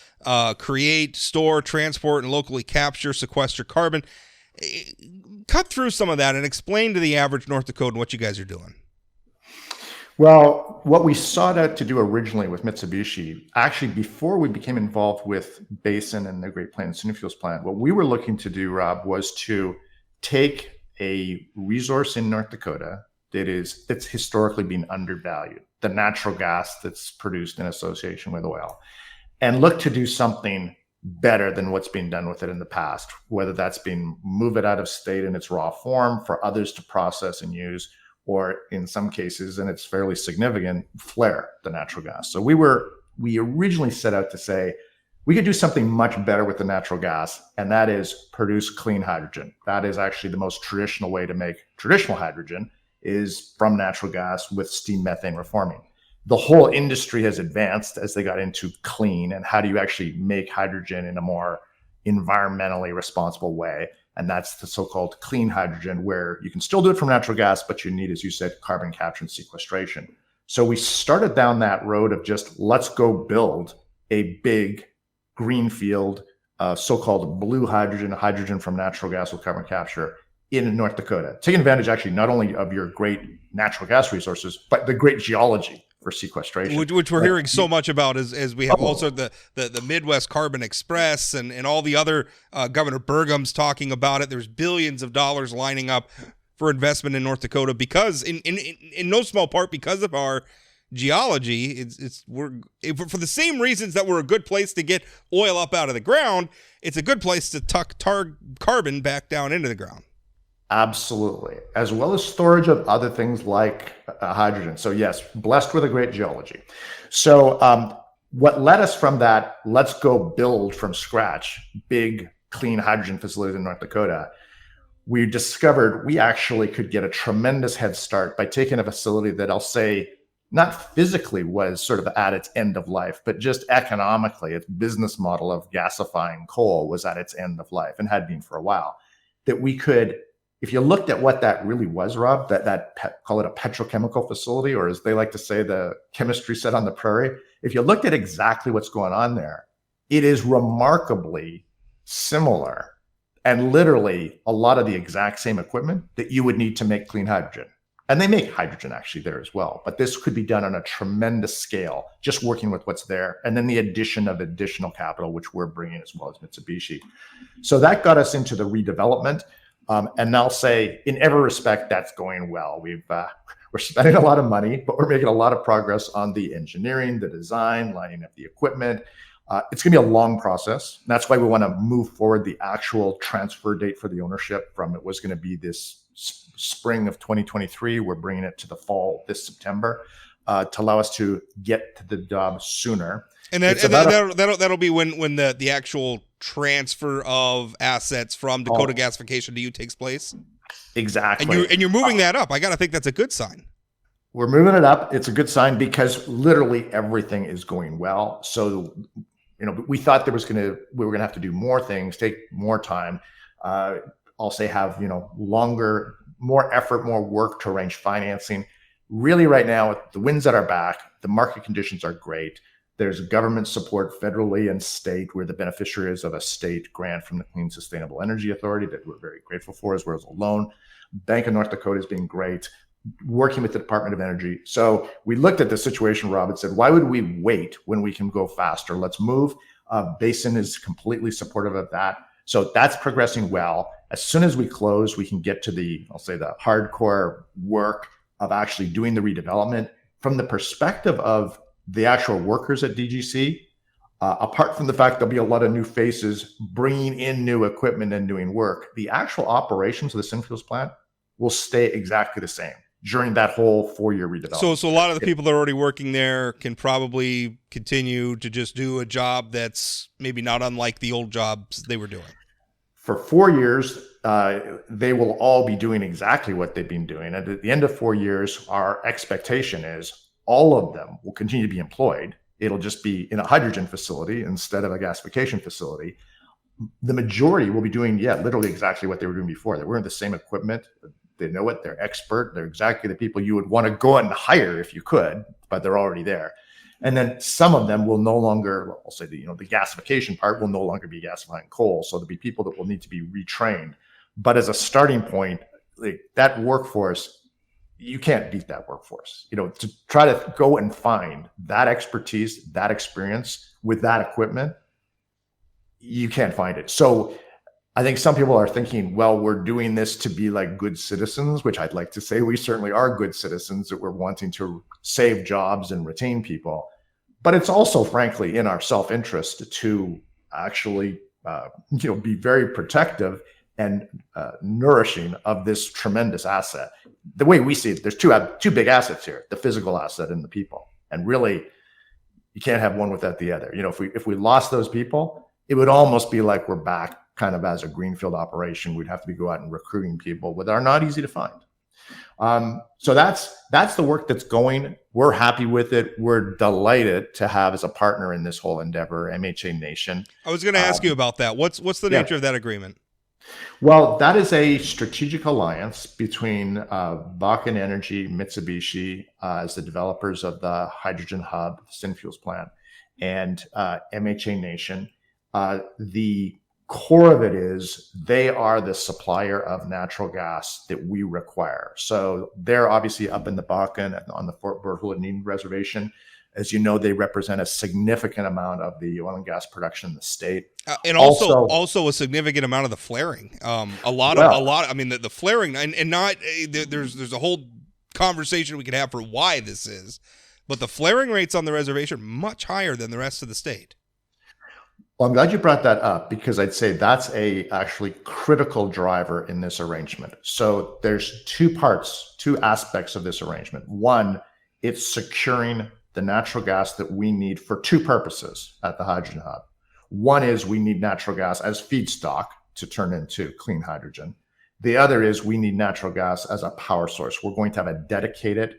S1: Create, store, transport, and locally capture, sequester carbon. Cut through some of that and explain to the average North Dakotan what you guys are doing.
S3: Well, what we sought out to do originally with Mitsubishi, actually before we became involved with Basin and the Great Plains Synfuels plant, what we were looking to do, Rob, was to take a resource in North Dakota that's historically been undervalued, the natural gas that's produced in association with oil, and look to do something better than what's been done with it in the past, whether that's been move it out of state in its raw form for others to process and use, or in some cases, and it's fairly significant, flare the natural gas. So we originally set out to say we could do something much better with the natural gas, and that is produce clean hydrogen. That is actually the most traditional way to make traditional hydrogen, is from natural gas with steam methane reforming. The whole industry has advanced as they got into clean and how do you actually make hydrogen in a more environmentally responsible way. And that's the so-called clean hydrogen, where you can still do it from natural gas, but you need, as you said, carbon capture and sequestration. So we started down that road of just let's go build a big greenfield, so-called blue hydrogen from natural gas with carbon capture in North Dakota, taking advantage actually not only of your great natural gas resources, but the great geology for sequestration,
S1: which we're hearing so much about as we have also the Midwest Carbon Express and all the other Governor Burgum's talking about it. There's billions of dollars lining up for investment in North Dakota because in no small part because of our geology. We're for the same reasons that we're a good place to get oil up out of the ground. It's a good place to tuck carbon back down into the ground.
S3: Absolutely, as well as storage of other things like hydrogen. So yes, blessed with a great geology. So what led us from that, let's go build from scratch big clean hydrogen facilities in North Dakota, we discovered we actually could get a tremendous head start by taking a facility that I'll say not physically was sort of at its end of life, but just economically, its business model of gasifying coal was at its end of life and had been for a while. That we could, if you looked at what that really was, Rob, call it a petrochemical facility, or as they like to say, the chemistry set on the prairie. If you looked at exactly what's going on there, it is remarkably similar and literally a lot of the exact same equipment that you would need to make clean hydrogen. And they make hydrogen actually there as well, but this could be done on a tremendous scale, just working with what's there. And then the addition of additional capital, which we're bringing as well as Mitsubishi. So that got us into the redevelopment. And I'll say in every respect, that's going well. We're spending a lot of money, but we're making a lot of progress on the engineering, the design, lining up the equipment. It's going to be a long process. That's why we want to move forward the actual transfer date for the ownership from it was going to be this spring of 2023. We're bringing it to the fall this September to allow us to get to the job sooner.
S1: And that'll be when the actual transfer of assets from Dakota Gasification to you takes place.
S3: Exactly.
S1: And you're moving that up. I got to think that's a good sign.
S3: We're moving it up. It's a good sign because literally everything is going well. So, we thought we were going to have to do more things, take more time. I'll say have, longer, more effort, more work to arrange financing. Really right now, the wind's at our back. The market conditions are great. There's government support federally and state. We're the beneficiaries of a state grant from the Clean Sustainable Energy Authority that we're very grateful for, as well as a loan. Bank of North Dakota has been great, working with the Department of Energy. So we looked at the situation, Rob, and said, why would we wait when we can go faster? Let's move. Basin is completely supportive of that. So that's progressing well. As soon as we close, we can get to the hardcore work of actually doing the redevelopment from the perspective of the actual workers at DGC. apart from the fact there'll be a lot of new faces bringing in new equipment and doing work, the actual operations of the synfuels plant will stay exactly the same during that whole 4-year redevelopment.
S1: So a lot of the people that are already working there can probably continue to just do a job that's maybe not unlike the old jobs they were doing.
S3: For 4 years, they will all be doing exactly what they've been doing. And at the end of 4 years, our expectation is all of them will continue to be employed. It'll just be in a hydrogen facility instead of a gasification facility. The majority will be doing, literally exactly what they were doing before. They're wearing the same equipment. They know it. They're expert. They're exactly the people you would want to go out and hire if you could, but they're already there. And then some of them will no longer, I'll say the gasification part will no longer be gasifying coal. So there'll be people that will need to be retrained. But as a starting point, like that workforce, you can't beat that workforce. To try to go and find that expertise, that experience with that equipment, you can't find it. So I think some people are thinking, well, we're doing this to be like good citizens, which I'd like to say we certainly are good citizens, that we're wanting to save jobs and retain people. But it's also, frankly, in our self-interest to actually, be very protective and nourishing of this tremendous asset. The way we see it, there's two big assets here: the physical asset and the people. And really, you can't have one without the other. If we lost those people, it would almost be like we're back kind of as a greenfield operation. We'd have to go out and recruiting people that are not easy to find. So that's the work that's going. We're happy with it. We're delighted to have as a partner in this whole endeavor, MHA Nation.
S1: I was going to ask you about that. What's the nature of that agreement?
S3: Well, that is a strategic alliance between Bakken Energy, Mitsubishi, as the developers of the hydrogen hub, synfuels plant, and MHA Nation. The core of it is they are the supplier of natural gas that we require. So they're obviously up in the Bakken on the Fort Berthold Reservation. As you know, they represent a significant amount of the oil and gas production in the state,
S1: and also a significant amount of the flaring. A lot. I mean, the flaring, and not there's a whole conversation we could have for why this is, but the flaring rates on the reservation much higher than the rest of the state.
S3: Well, I'm glad you brought that up, because I'd say that's a actually critical driver in this arrangement. So there's two aspects of this arrangement. One, it's securing the natural gas that we need for two purposes at the hydrogen hub. One is we need natural gas as feedstock to turn into clean hydrogen. The other is we need natural gas as a power source. We're going to have a dedicated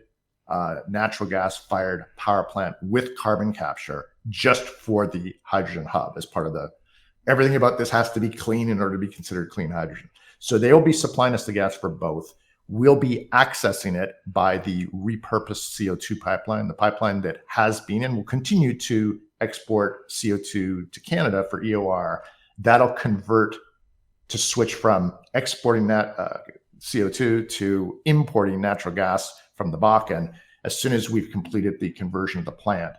S3: natural gas fired power plant with carbon capture just for the hydrogen hub as part of everything about this has to be clean in order to be considered clean hydrogen. So they will be supplying us the gas for both. We'll be accessing it by the repurposed CO2 pipeline, the pipeline that has been and will continue to export CO2 to Canada for EOR. That'll convert to switch from exporting that CO2 to importing natural gas from the Bakken as soon as we've completed the conversion of the plant.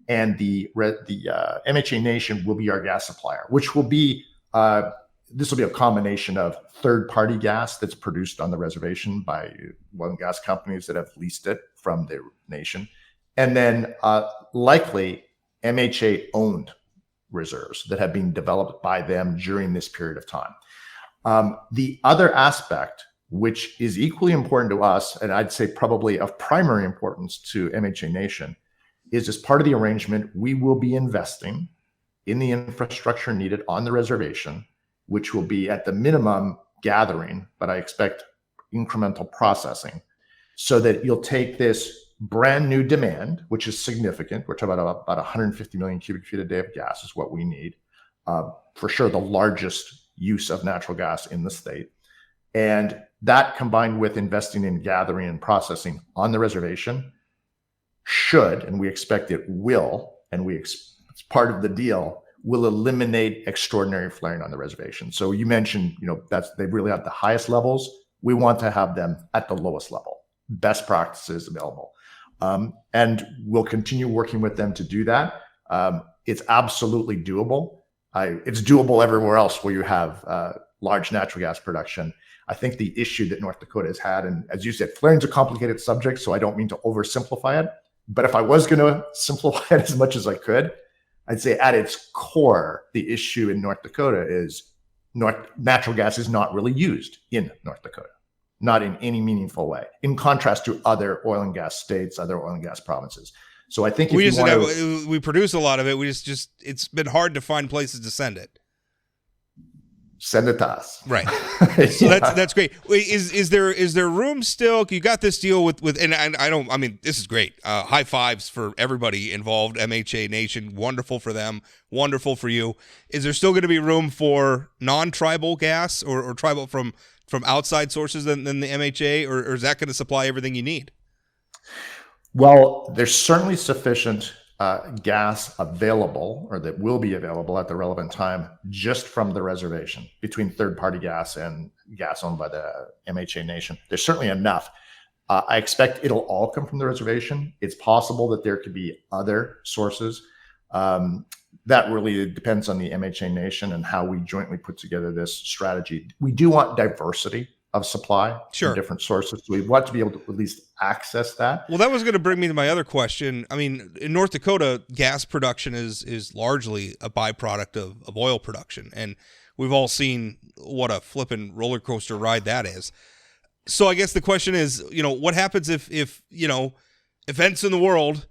S3: And the MHA Nation will be our gas supplier, which will be this will be a combination of third-party gas that's produced on the reservation by oil and gas companies that have leased it from the nation, and then likely MHA-owned reserves that have been developed by them during this period of time. The other aspect, which is equally important to us, and I'd say probably of primary importance to MHA Nation, is as part of the arrangement, we will be investing in the infrastructure needed on the reservation, which will be at the minimum gathering, but I expect incremental processing, so that you'll take this brand new demand, which is significant. We're talking about 150 million cubic feet a day of gas is what we need. For sure, the largest use of natural gas in the state. And that, combined with investing in gathering and processing on the reservation, should, and we expect it will, and it's part of the deal, will eliminate extraordinary flaring on the reservation. So you mentioned, they really have the highest levels. We want to have them at the lowest level, best practices available. And we'll continue working with them to do that. It's absolutely doable. It's doable everywhere else where you have large natural gas production. I think the issue that North Dakota has had, and as you said, flaring is a complicated subject, so I don't mean to oversimplify it. But if I was going to simplify it as much as I could, I'd say at its core, the issue in North Dakota is natural gas is not really used in North Dakota, not in any meaningful way, in contrast to other oil and gas states, other oil and gas provinces. So I think if
S1: we produce a lot of it. We just it's been hard to find places to send it.
S3: Send it to us.
S1: Right. So that's great. Wait, is there room still? You got this deal with and I mean, this is great. High fives for everybody involved. MHA Nation, wonderful for them, wonderful for you. Is there still going to be room for non-tribal gas or tribal from outside sources than the MHA, or is that going to supply everything you need?
S3: Well, there's certainly sufficient gas available, or that will be available at the relevant time, just from the reservation between third-party gas and gas owned by the MHA Nation. There's certainly enough. I expect it'll all come from the reservation. It's possible that there could be other sources. That really depends on the MHA Nation and how we jointly put together this strategy. We do want diversity of supply from different sources. So we want to be able to at least access that.
S1: Well, that was going to bring me to my other question. I mean, in North Dakota, gas production is largely a byproduct of oil production. And we've all seen what a flippin' roller coaster ride that is. So I guess the question is, what happens if events in the world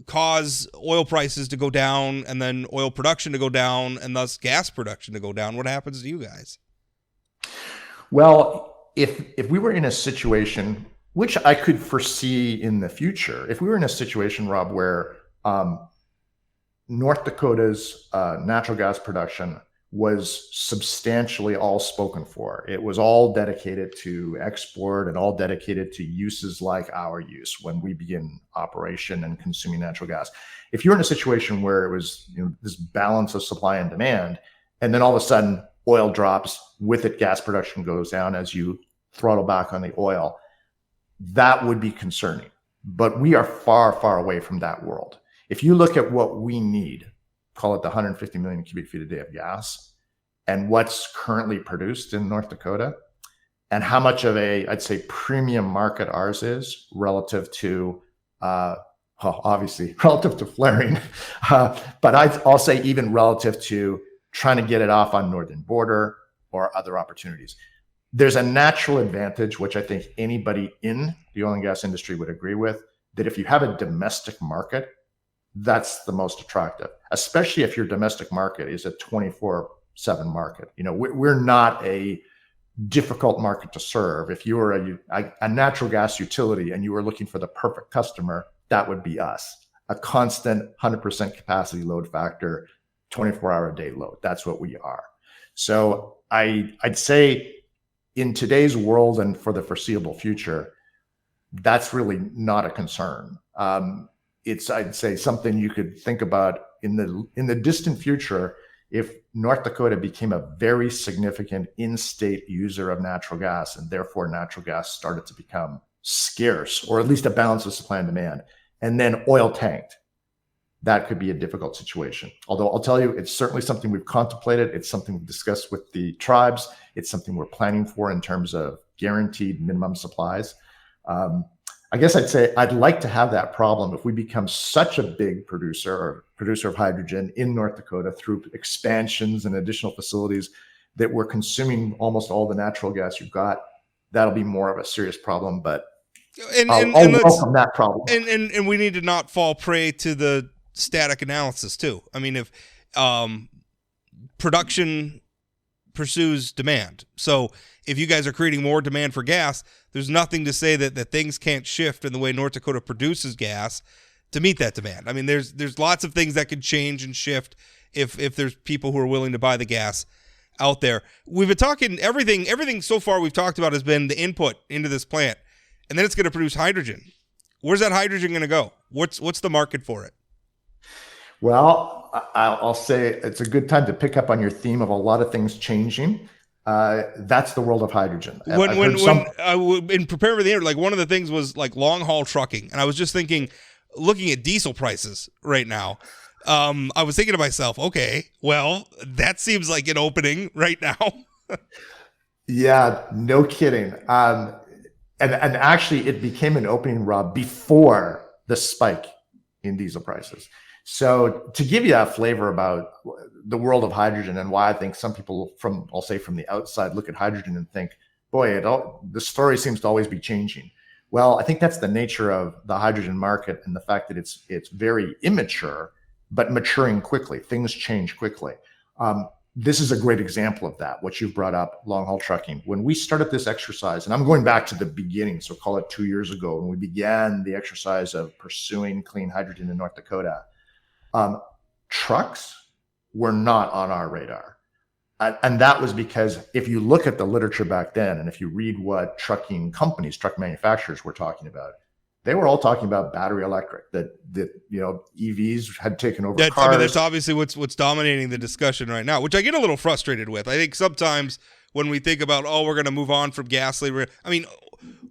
S1: cause oil prices to go down and then oil production to go down and thus gas production to go down? What happens to you guys?
S3: Well, if we were in a situation, which I could foresee in the future, if we were in a situation, Rob, where North Dakota's natural gas production was substantially all spoken for, it was all dedicated to export and all dedicated to uses like our use when we begin operation and consuming natural gas. If you're in a situation where it was this balance of supply and demand, and then all of a sudden oil drops, with it gas production goes down as you throttle back on the oil, that would be concerning. But we are far, far away from that world. If you look at what we need, call it the 150 million cubic feet a day of gas, and what's currently produced in North Dakota, and how much of I'd say, premium market ours is relative to, obviously relative to flaring, but I'll say even relative to trying to get it off on northern border or other opportunities. There's a natural advantage, which I think anybody in the oil and gas industry would agree with, that if you have a domestic market, that's the most attractive, especially if your domestic market is a 24/7 market. We're not a difficult market to serve. If you were a natural gas utility and you were looking for the perfect customer, that would be us. A constant 100% capacity load factor, 24-hour-a-day load. That's what we are. So I'd say in today's world and for the foreseeable future, that's really not a concern. It's, I'd say, something you could think about in the distant future. If North Dakota became a very significant in-state user of natural gas, and therefore natural gas started to become scarce, or at least a balance of supply and demand, and then oil tanked, that could be a difficult situation. Although I'll tell you, it's certainly something we've contemplated. It's something we've discussed with the tribes. It's something we're planning for in terms of guaranteed minimum supplies. I guess I'd say I'd like to have that problem if we become such a big producer of hydrogen in North Dakota through expansions and additional facilities that we're consuming almost all the natural gas you've got. That'll be more of a serious problem, but I'll welcome that problem.
S1: And we need to not fall prey to the static analysis too. I mean, if production pursues demand, so if you guys are creating more demand for gas, there's nothing to say that things can't shift in the way North Dakota produces gas to meet that demand. I mean, there's lots of things that can change and shift if there's people who are willing to buy the gas out there. We've been talking everything so far we've talked about has been the input into this plant, and then it's going to produce hydrogen. Where's that hydrogen going to go? What's the market for it?
S3: Well, I'll say it's a good time to pick up on your theme of a lot of things changing. That's the world of hydrogen.
S1: In preparing for the interview, like one of the things was like long haul trucking, and I was just thinking, looking at diesel prices right now, I was thinking to myself, okay, well, that seems like an opening right now.
S3: Yeah, no kidding. And actually, it became an opening, Rob, before the spike in diesel prices. So to give you a flavor about the world of hydrogen and why I think some people from the outside look at hydrogen and think, boy, the story seems to always be changing. Well, I think that's the nature of the hydrogen market and the fact that it's very immature, but maturing quickly. Things change quickly. This is a great example of that, what you've brought up, long-haul trucking. When we started this exercise, and I'm going back to the beginning, so call it 2 years ago, when we began the exercise of pursuing clean hydrogen in North Dakota, trucks were not on our radar. And that was because if you look at the literature back then, and if you read what trucking companies, truck manufacturers were talking about, they were all talking about battery electric, that EVs had taken over cars.
S1: I mean, that's obviously what's dominating the discussion right now, which I get a little frustrated with. I think sometimes when we think about, we're going to move on from gasoline, I mean,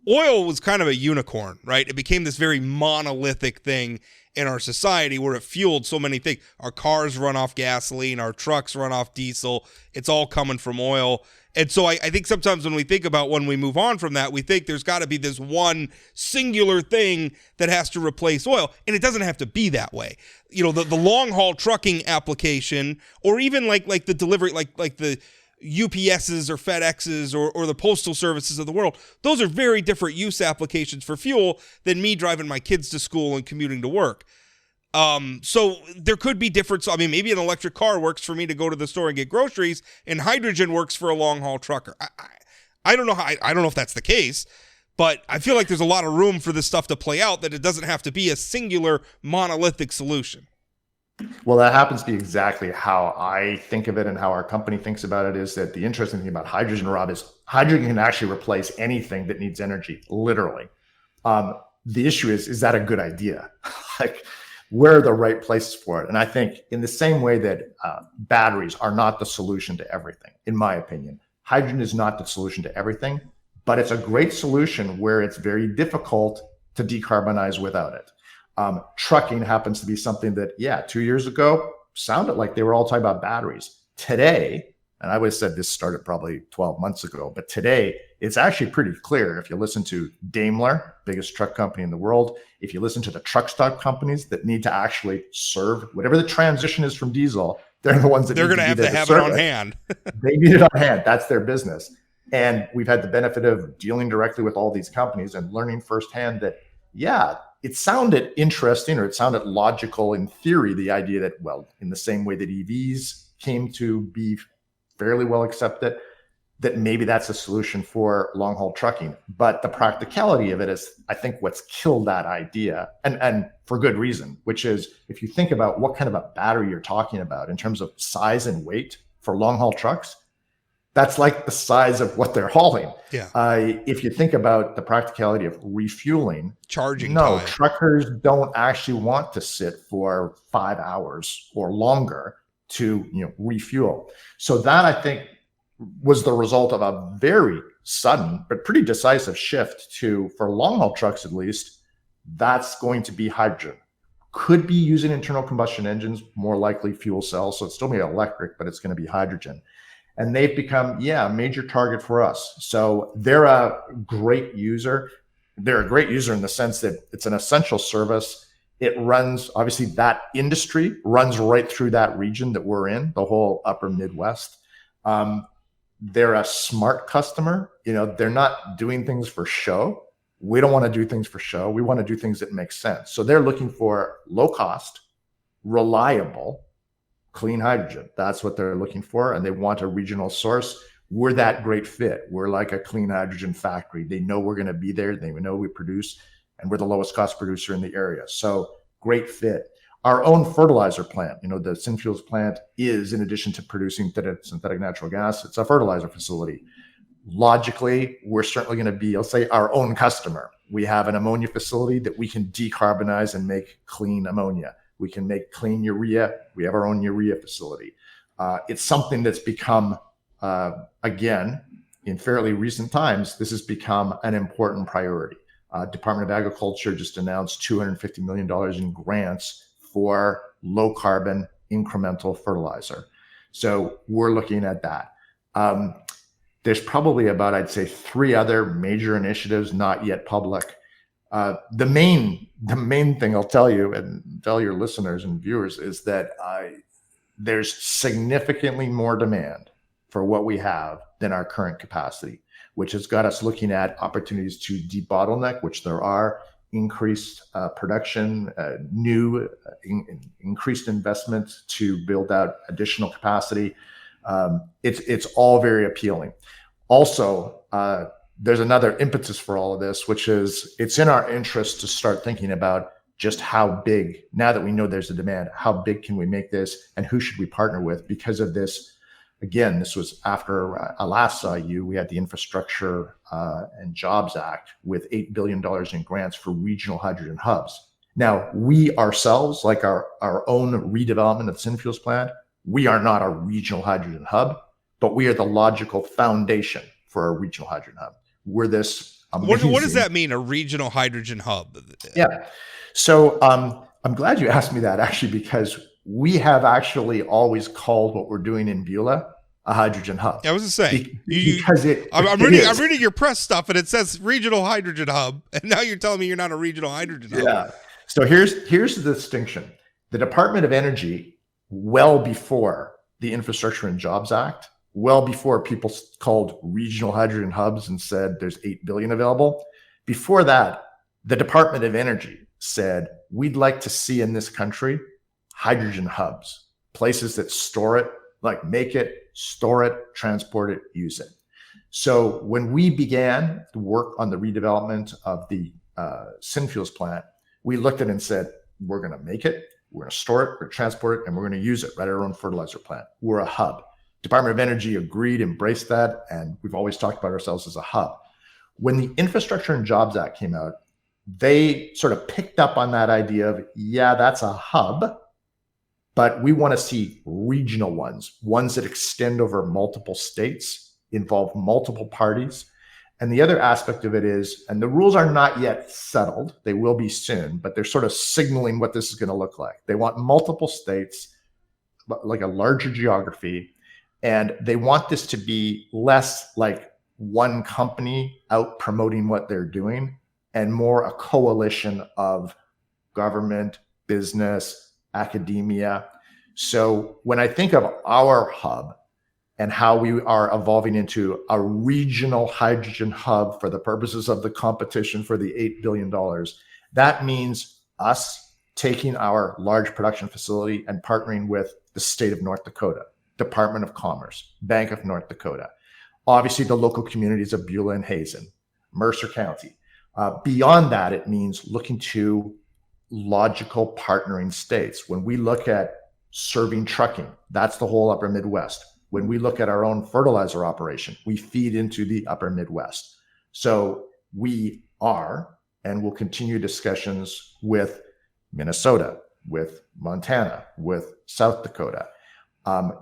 S1: oil was kind of a unicorn, right? It became this very monolithic thing in our society where it fueled so many things. Our cars run off gasoline, our trucks run off diesel. It's all coming from oil. And so I think sometimes when we think about when we move on from that, we think there's got to be this one singular thing that has to replace oil. And it doesn't have to be that way. You know, the long haul trucking application, or even like the delivery, like the UPSs or FedExes or the postal services of the world, those are very different use applications for fuel than me driving my kids to school and commuting to work. So there could be difference. I mean, maybe an electric car works for me to go to the store and get groceries, and hydrogen works for a long haul trucker. I don't know I don't know if that's the case, but I feel like there's a lot of room for this stuff to play out, that it doesn't have to be a singular monolithic solution.
S3: Well, that happens to be exactly how I think of it, and how our company thinks about it. Is that the interesting thing about hydrogen, Rob, is hydrogen can actually replace anything that needs energy, literally. The issue is that a good idea? Like, where are the right places for it? And I think in the same way that batteries are not the solution to everything, in my opinion, hydrogen is not the solution to everything, but it's a great solution where it's very difficult to decarbonize without it. Trucking happens to be something that, 2 years ago sounded like they were all talking about batteries. Today, and I would have said this started probably 12 months ago, but today it's actually pretty clear. If you listen to Daimler, biggest truck company in the world, if you listen to the truck stop companies that need to actually serve whatever the transition is from diesel, they're the ones that
S1: they're going to have it on hand.
S3: They need it on hand. That's their business. And we've had the benefit of dealing directly with all these companies and learning firsthand that, it sounded interesting, or it sounded logical in theory, the idea that, well, in the same way that EVs came to be fairly well accepted, that maybe that's a solution for long haul trucking. But the practicality of it is, I think, what's killed that idea, and for good reason, which is, if you think about what kind of a battery you're talking about in terms of size and weight for long haul trucks, that's like the size of what they're hauling.
S1: Yeah.
S3: If you think about the practicality of refueling,
S1: charging
S3: time. Truckers don't actually want to sit for 5 hours or longer to refuel. So that, I think, was the result of a very sudden but pretty decisive shift to, for long haul trucks at least, that's going to be hydrogen. Could be using internal combustion engines, more likely fuel cells. So it's still going to be electric, but it's going to be hydrogen. And they've become, a major target for us. So they're a great user. They're a great user in the sense that it's an essential service. It runs, obviously, that industry runs right through that region that we're in, the whole upper Midwest. They're a smart customer. They're not doing things for show. We don't want to do things for show. We want to do things that make sense. So they're looking for low cost, reliable, clean hydrogen. That's what they're looking for. And they want a regional source. We're that great fit. We're like a clean hydrogen factory. They know we're going to be there. They know we produce, and we're the lowest cost producer in the area. So great fit. Our own fertilizer plant, the Synfuels plant, is, in addition to producing synthetic natural gas, it's a fertilizer facility. Logically, we're certainly going to be, I'll say, our own customer. We have an ammonia facility that we can decarbonize and make clean ammonia. We can make clean urea. We have our own urea facility. It's something that's become, again, in fairly recent times, this has become an important priority. Department of Agriculture just announced $250 million in grants for low carbon incremental fertilizer. So we're looking at that. There's probably about, I'd say, 3 other major initiatives, not yet public, The main thing I'll tell you and tell your listeners and viewers is that there's significantly more demand for what we have than our current capacity, which has got us looking at opportunities to debottleneck, which there are, increased production, increased investment to build out additional capacity. It's all very appealing. Also, there's another impetus for all of this, which is it's in our interest to start thinking about just how big, now that we know there's a demand, how big can we make this and who should we partner with? Because of this, again, this was after I last saw you, we had the Infrastructure and Jobs Act with $8 billion in grants for regional hydrogen hubs. Now, we ourselves, like our own redevelopment of the Synfuels plant, we are not a regional hydrogen hub, but we are the logical foundation for a regional hydrogen hub. We're this amazing.
S1: What does that mean, a regional hydrogen hub?
S3: Yeah. So I'm glad you asked me that, actually, because we have actually always called what we're doing in Beulah a hydrogen hub.
S1: I was just saying, I'm reading your press stuff and it says regional hydrogen hub, and now you're telling me you're not a regional hydrogen hub.
S3: Yeah. So here's the distinction. The Department of Energy, well before the Infrastructure and Jobs Act, well before people called regional hydrogen hubs and said there's $8 billion available, before that, the Department of Energy said, we'd like to see in this country hydrogen hubs, places that store it, like make it, store it, transport it, use it. So when we began to work on the redevelopment of the Synfuels plant, we looked at it and said, we're going to make it, we're going to store it, we're going to transport it, and we're going to use it right at our own fertilizer plant. We're a hub. Department of Energy agreed, embraced that, and we've always talked about ourselves as a hub. When the Infrastructure and Jobs Act came out, they sort of picked up on that idea of, yeah, that's a hub, but we want to see regional ones that extend over multiple states, involve multiple parties. And the other aspect of it is, and the rules are not yet settled, they will be soon, but they're sort of signaling what this is going to look like. They want multiple states, like a larger geography, and they want this to be less like one company out promoting what they're doing and more a coalition of government, business, academia. So when I think of our hub and how we are evolving into a regional hydrogen hub for the purposes of the competition for the $8 billion, that means us taking our large production facility and partnering with the state of North Dakota, Department of Commerce, Bank of North Dakota, obviously the local communities of Beulah and Hazen, Mercer County. Beyond that, it means looking to logical partnering states. When we look at serving trucking, that's the whole upper Midwest. When we look at our own fertilizer operation, we feed into the upper Midwest. So we are and will continue discussions with Minnesota, with Montana, with South Dakota.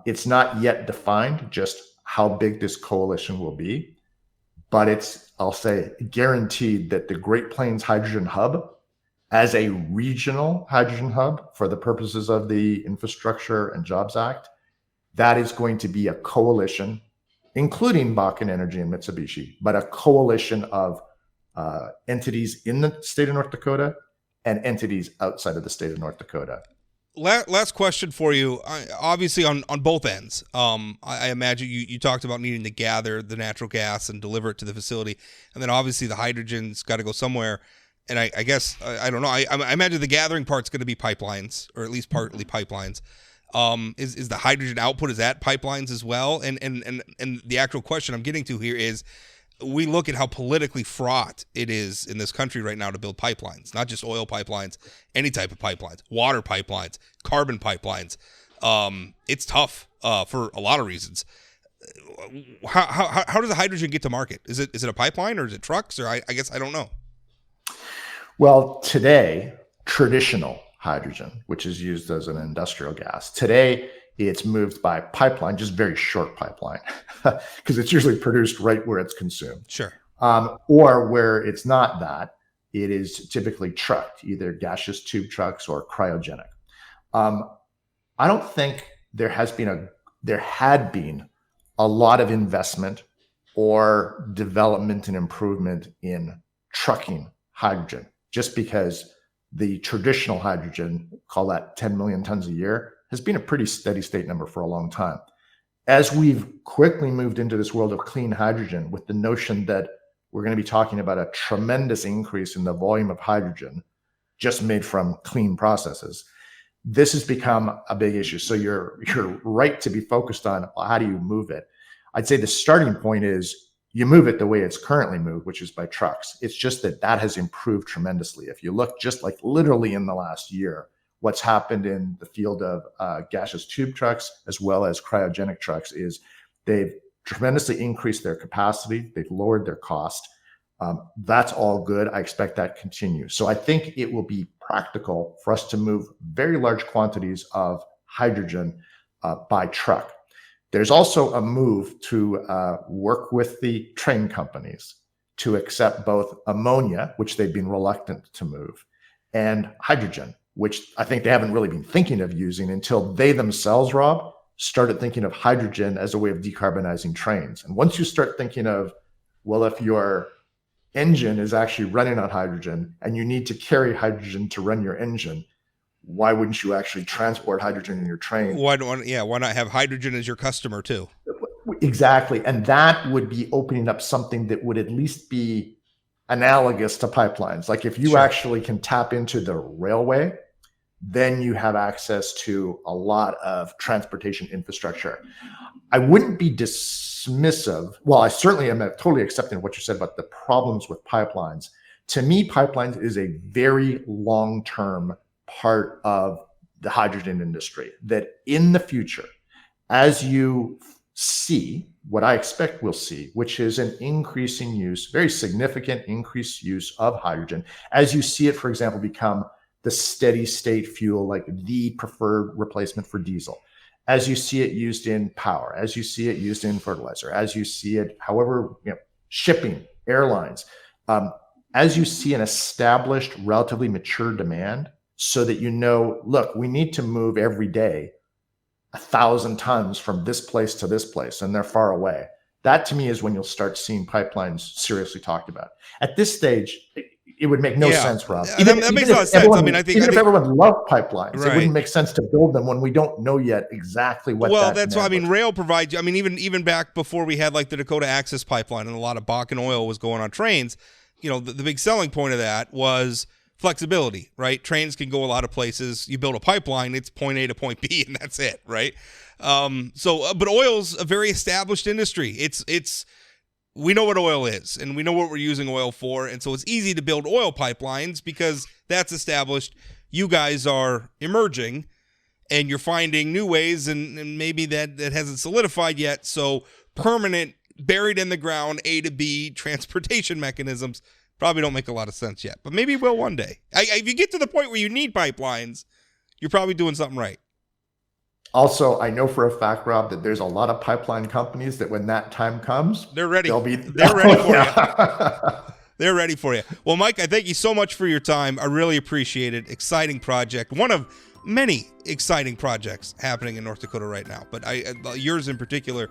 S3: It's not yet defined just how big this coalition will be, but it's, I'll say, guaranteed that the Great Plains Hydrogen Hub, as a regional hydrogen hub for the purposes of the Infrastructure and Jobs Act, that is going to be a coalition, including Bakken Energy and Mitsubishi, but a coalition of entities in the state of North Dakota and entities outside of the state of North Dakota.
S1: Last question for you. Obviously, on both ends, I imagine you talked about needing to gather the natural gas and deliver it to the facility, and then obviously the hydrogen's got to go somewhere. And I guess I don't know. I imagine the gathering part's going to be pipelines, or at least partly pipelines. Is the hydrogen output, is that pipelines as well? And the actual question I'm getting to here is, we look at how politically fraught it is in this country right now to build pipelines, not just oil pipelines, any type of pipelines, water pipelines, carbon pipelines. It's tough for a lot of reasons. How does the hydrogen get to market? Is it a pipeline, or is it trucks, or I guess I don't know.
S3: Well, today, traditional hydrogen, which is used as an industrial gas, today it's moved by pipeline, just very short pipeline, because it's usually produced right where it's consumed.
S1: Sure.
S3: Or where it's not that, it is typically trucked, either gaseous tube trucks or cryogenic. I don't think there had been a lot of investment or development and improvement in trucking hydrogen just because the traditional hydrogen, call that 10 million tons a year, has been a pretty steady state number for a long time. As we've quickly moved into this world of clean hydrogen with the notion that we're going to be talking about a tremendous increase in the volume of hydrogen just made from clean processes, this has become a big issue. So you're right to be focused on how do you move it. I'd say the starting point is you move it the way it's currently moved, which is by trucks. It's just that has improved tremendously. If you look just like literally in the last year, what's happened in the field of gaseous tube trucks as well as cryogenic trucks is they've tremendously increased their capacity. They've lowered their cost. That's all good. I expect that to continue. So I think it will be practical for us to move very large quantities of hydrogen by truck. There's also a move to work with the train companies to accept both ammonia, which they've been reluctant to move, and hydrogen, which I think they haven't really been thinking of using until they themselves, Rob, started thinking of hydrogen as a way of decarbonizing trains. And once you start thinking of, well, if your engine is actually running on hydrogen and you need to carry hydrogen to run your engine, why wouldn't you actually transport hydrogen in your train?
S1: Why not have hydrogen as your customer too?
S3: Exactly. And that would be opening up something that would at least be analogous to pipelines. Like if you actually can tap into the railway, then you have access to a lot of transportation infrastructure. I wouldn't be dismissive. Well, I certainly am totally accepting what you said about the problems with pipelines. To me, pipelines is a very long-term part of the hydrogen industry, that in the future, as you see what I expect we'll see, which is an increasing use, very significant increased use of hydrogen, as you see it, for example, become the steady state fuel, like the preferred replacement for diesel, as you see it used in power, as you see it used in fertilizer, as you see it, however, shipping, airlines, as you see an established, relatively mature demand, so that look, we need to move every day 1,000 tons from this place to this place, and they're far away. That to me is when you'll start seeing pipelines seriously talked about. At this stage, it would make no sense, Rob.
S1: That makes a lot of sense. I think
S3: if everyone loved pipelines,
S1: right,
S3: it wouldn't make sense to build them when we don't know yet exactly what.
S1: Well, that's why rail provides. Even back before we had like the Dakota Access Pipeline and a lot of Bakken oil was going on trains. The big selling point of that was flexibility, right? Trains can go a lot of places. You build a pipeline, it's point A to point B, and that's it, right? But oil's a very established industry. We know what oil is, and we know what we're using oil for, and so it's easy to build oil pipelines because that's established. You guys are emerging, and you're finding new ways, and maybe that hasn't solidified yet. So permanent, buried in the ground, A to B transportation mechanisms probably don't make a lot of sense yet, but maybe it will one day. If you get to the point where you need pipelines, you're probably doing something right.
S3: Also, I know for a fact, Rob, that there's a lot of pipeline companies that when that time comes,
S1: they're ready.
S3: They're ready
S1: for you. They're ready for you. Well, Mike, I thank you so much for your time. I really appreciate it. Exciting project. One of many exciting projects happening in North Dakota right now, but yours in particular,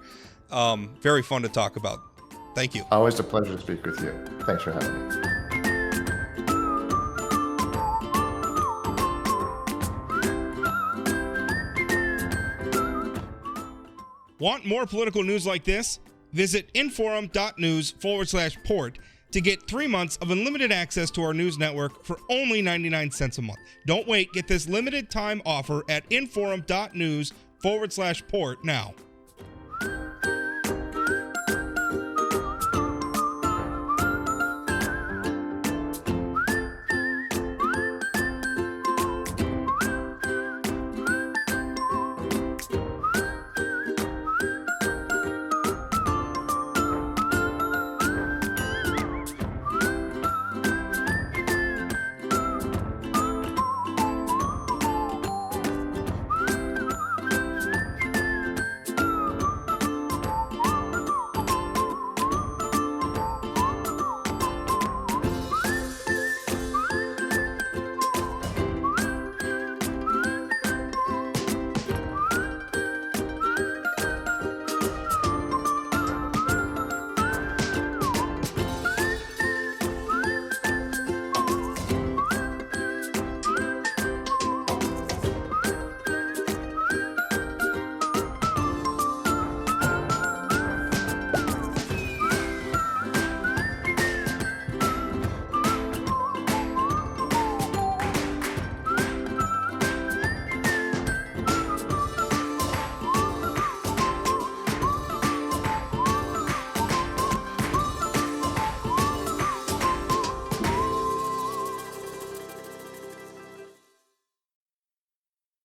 S1: very fun to talk about. Thank you.
S3: Always a pleasure to speak with you. Thanks for having me.
S1: Want more political news like this? Visit inforum.news/port to get 3 months of unlimited access to our news network for only 99 cents a month. Don't wait. Get this limited time offer at inforum.news/port now.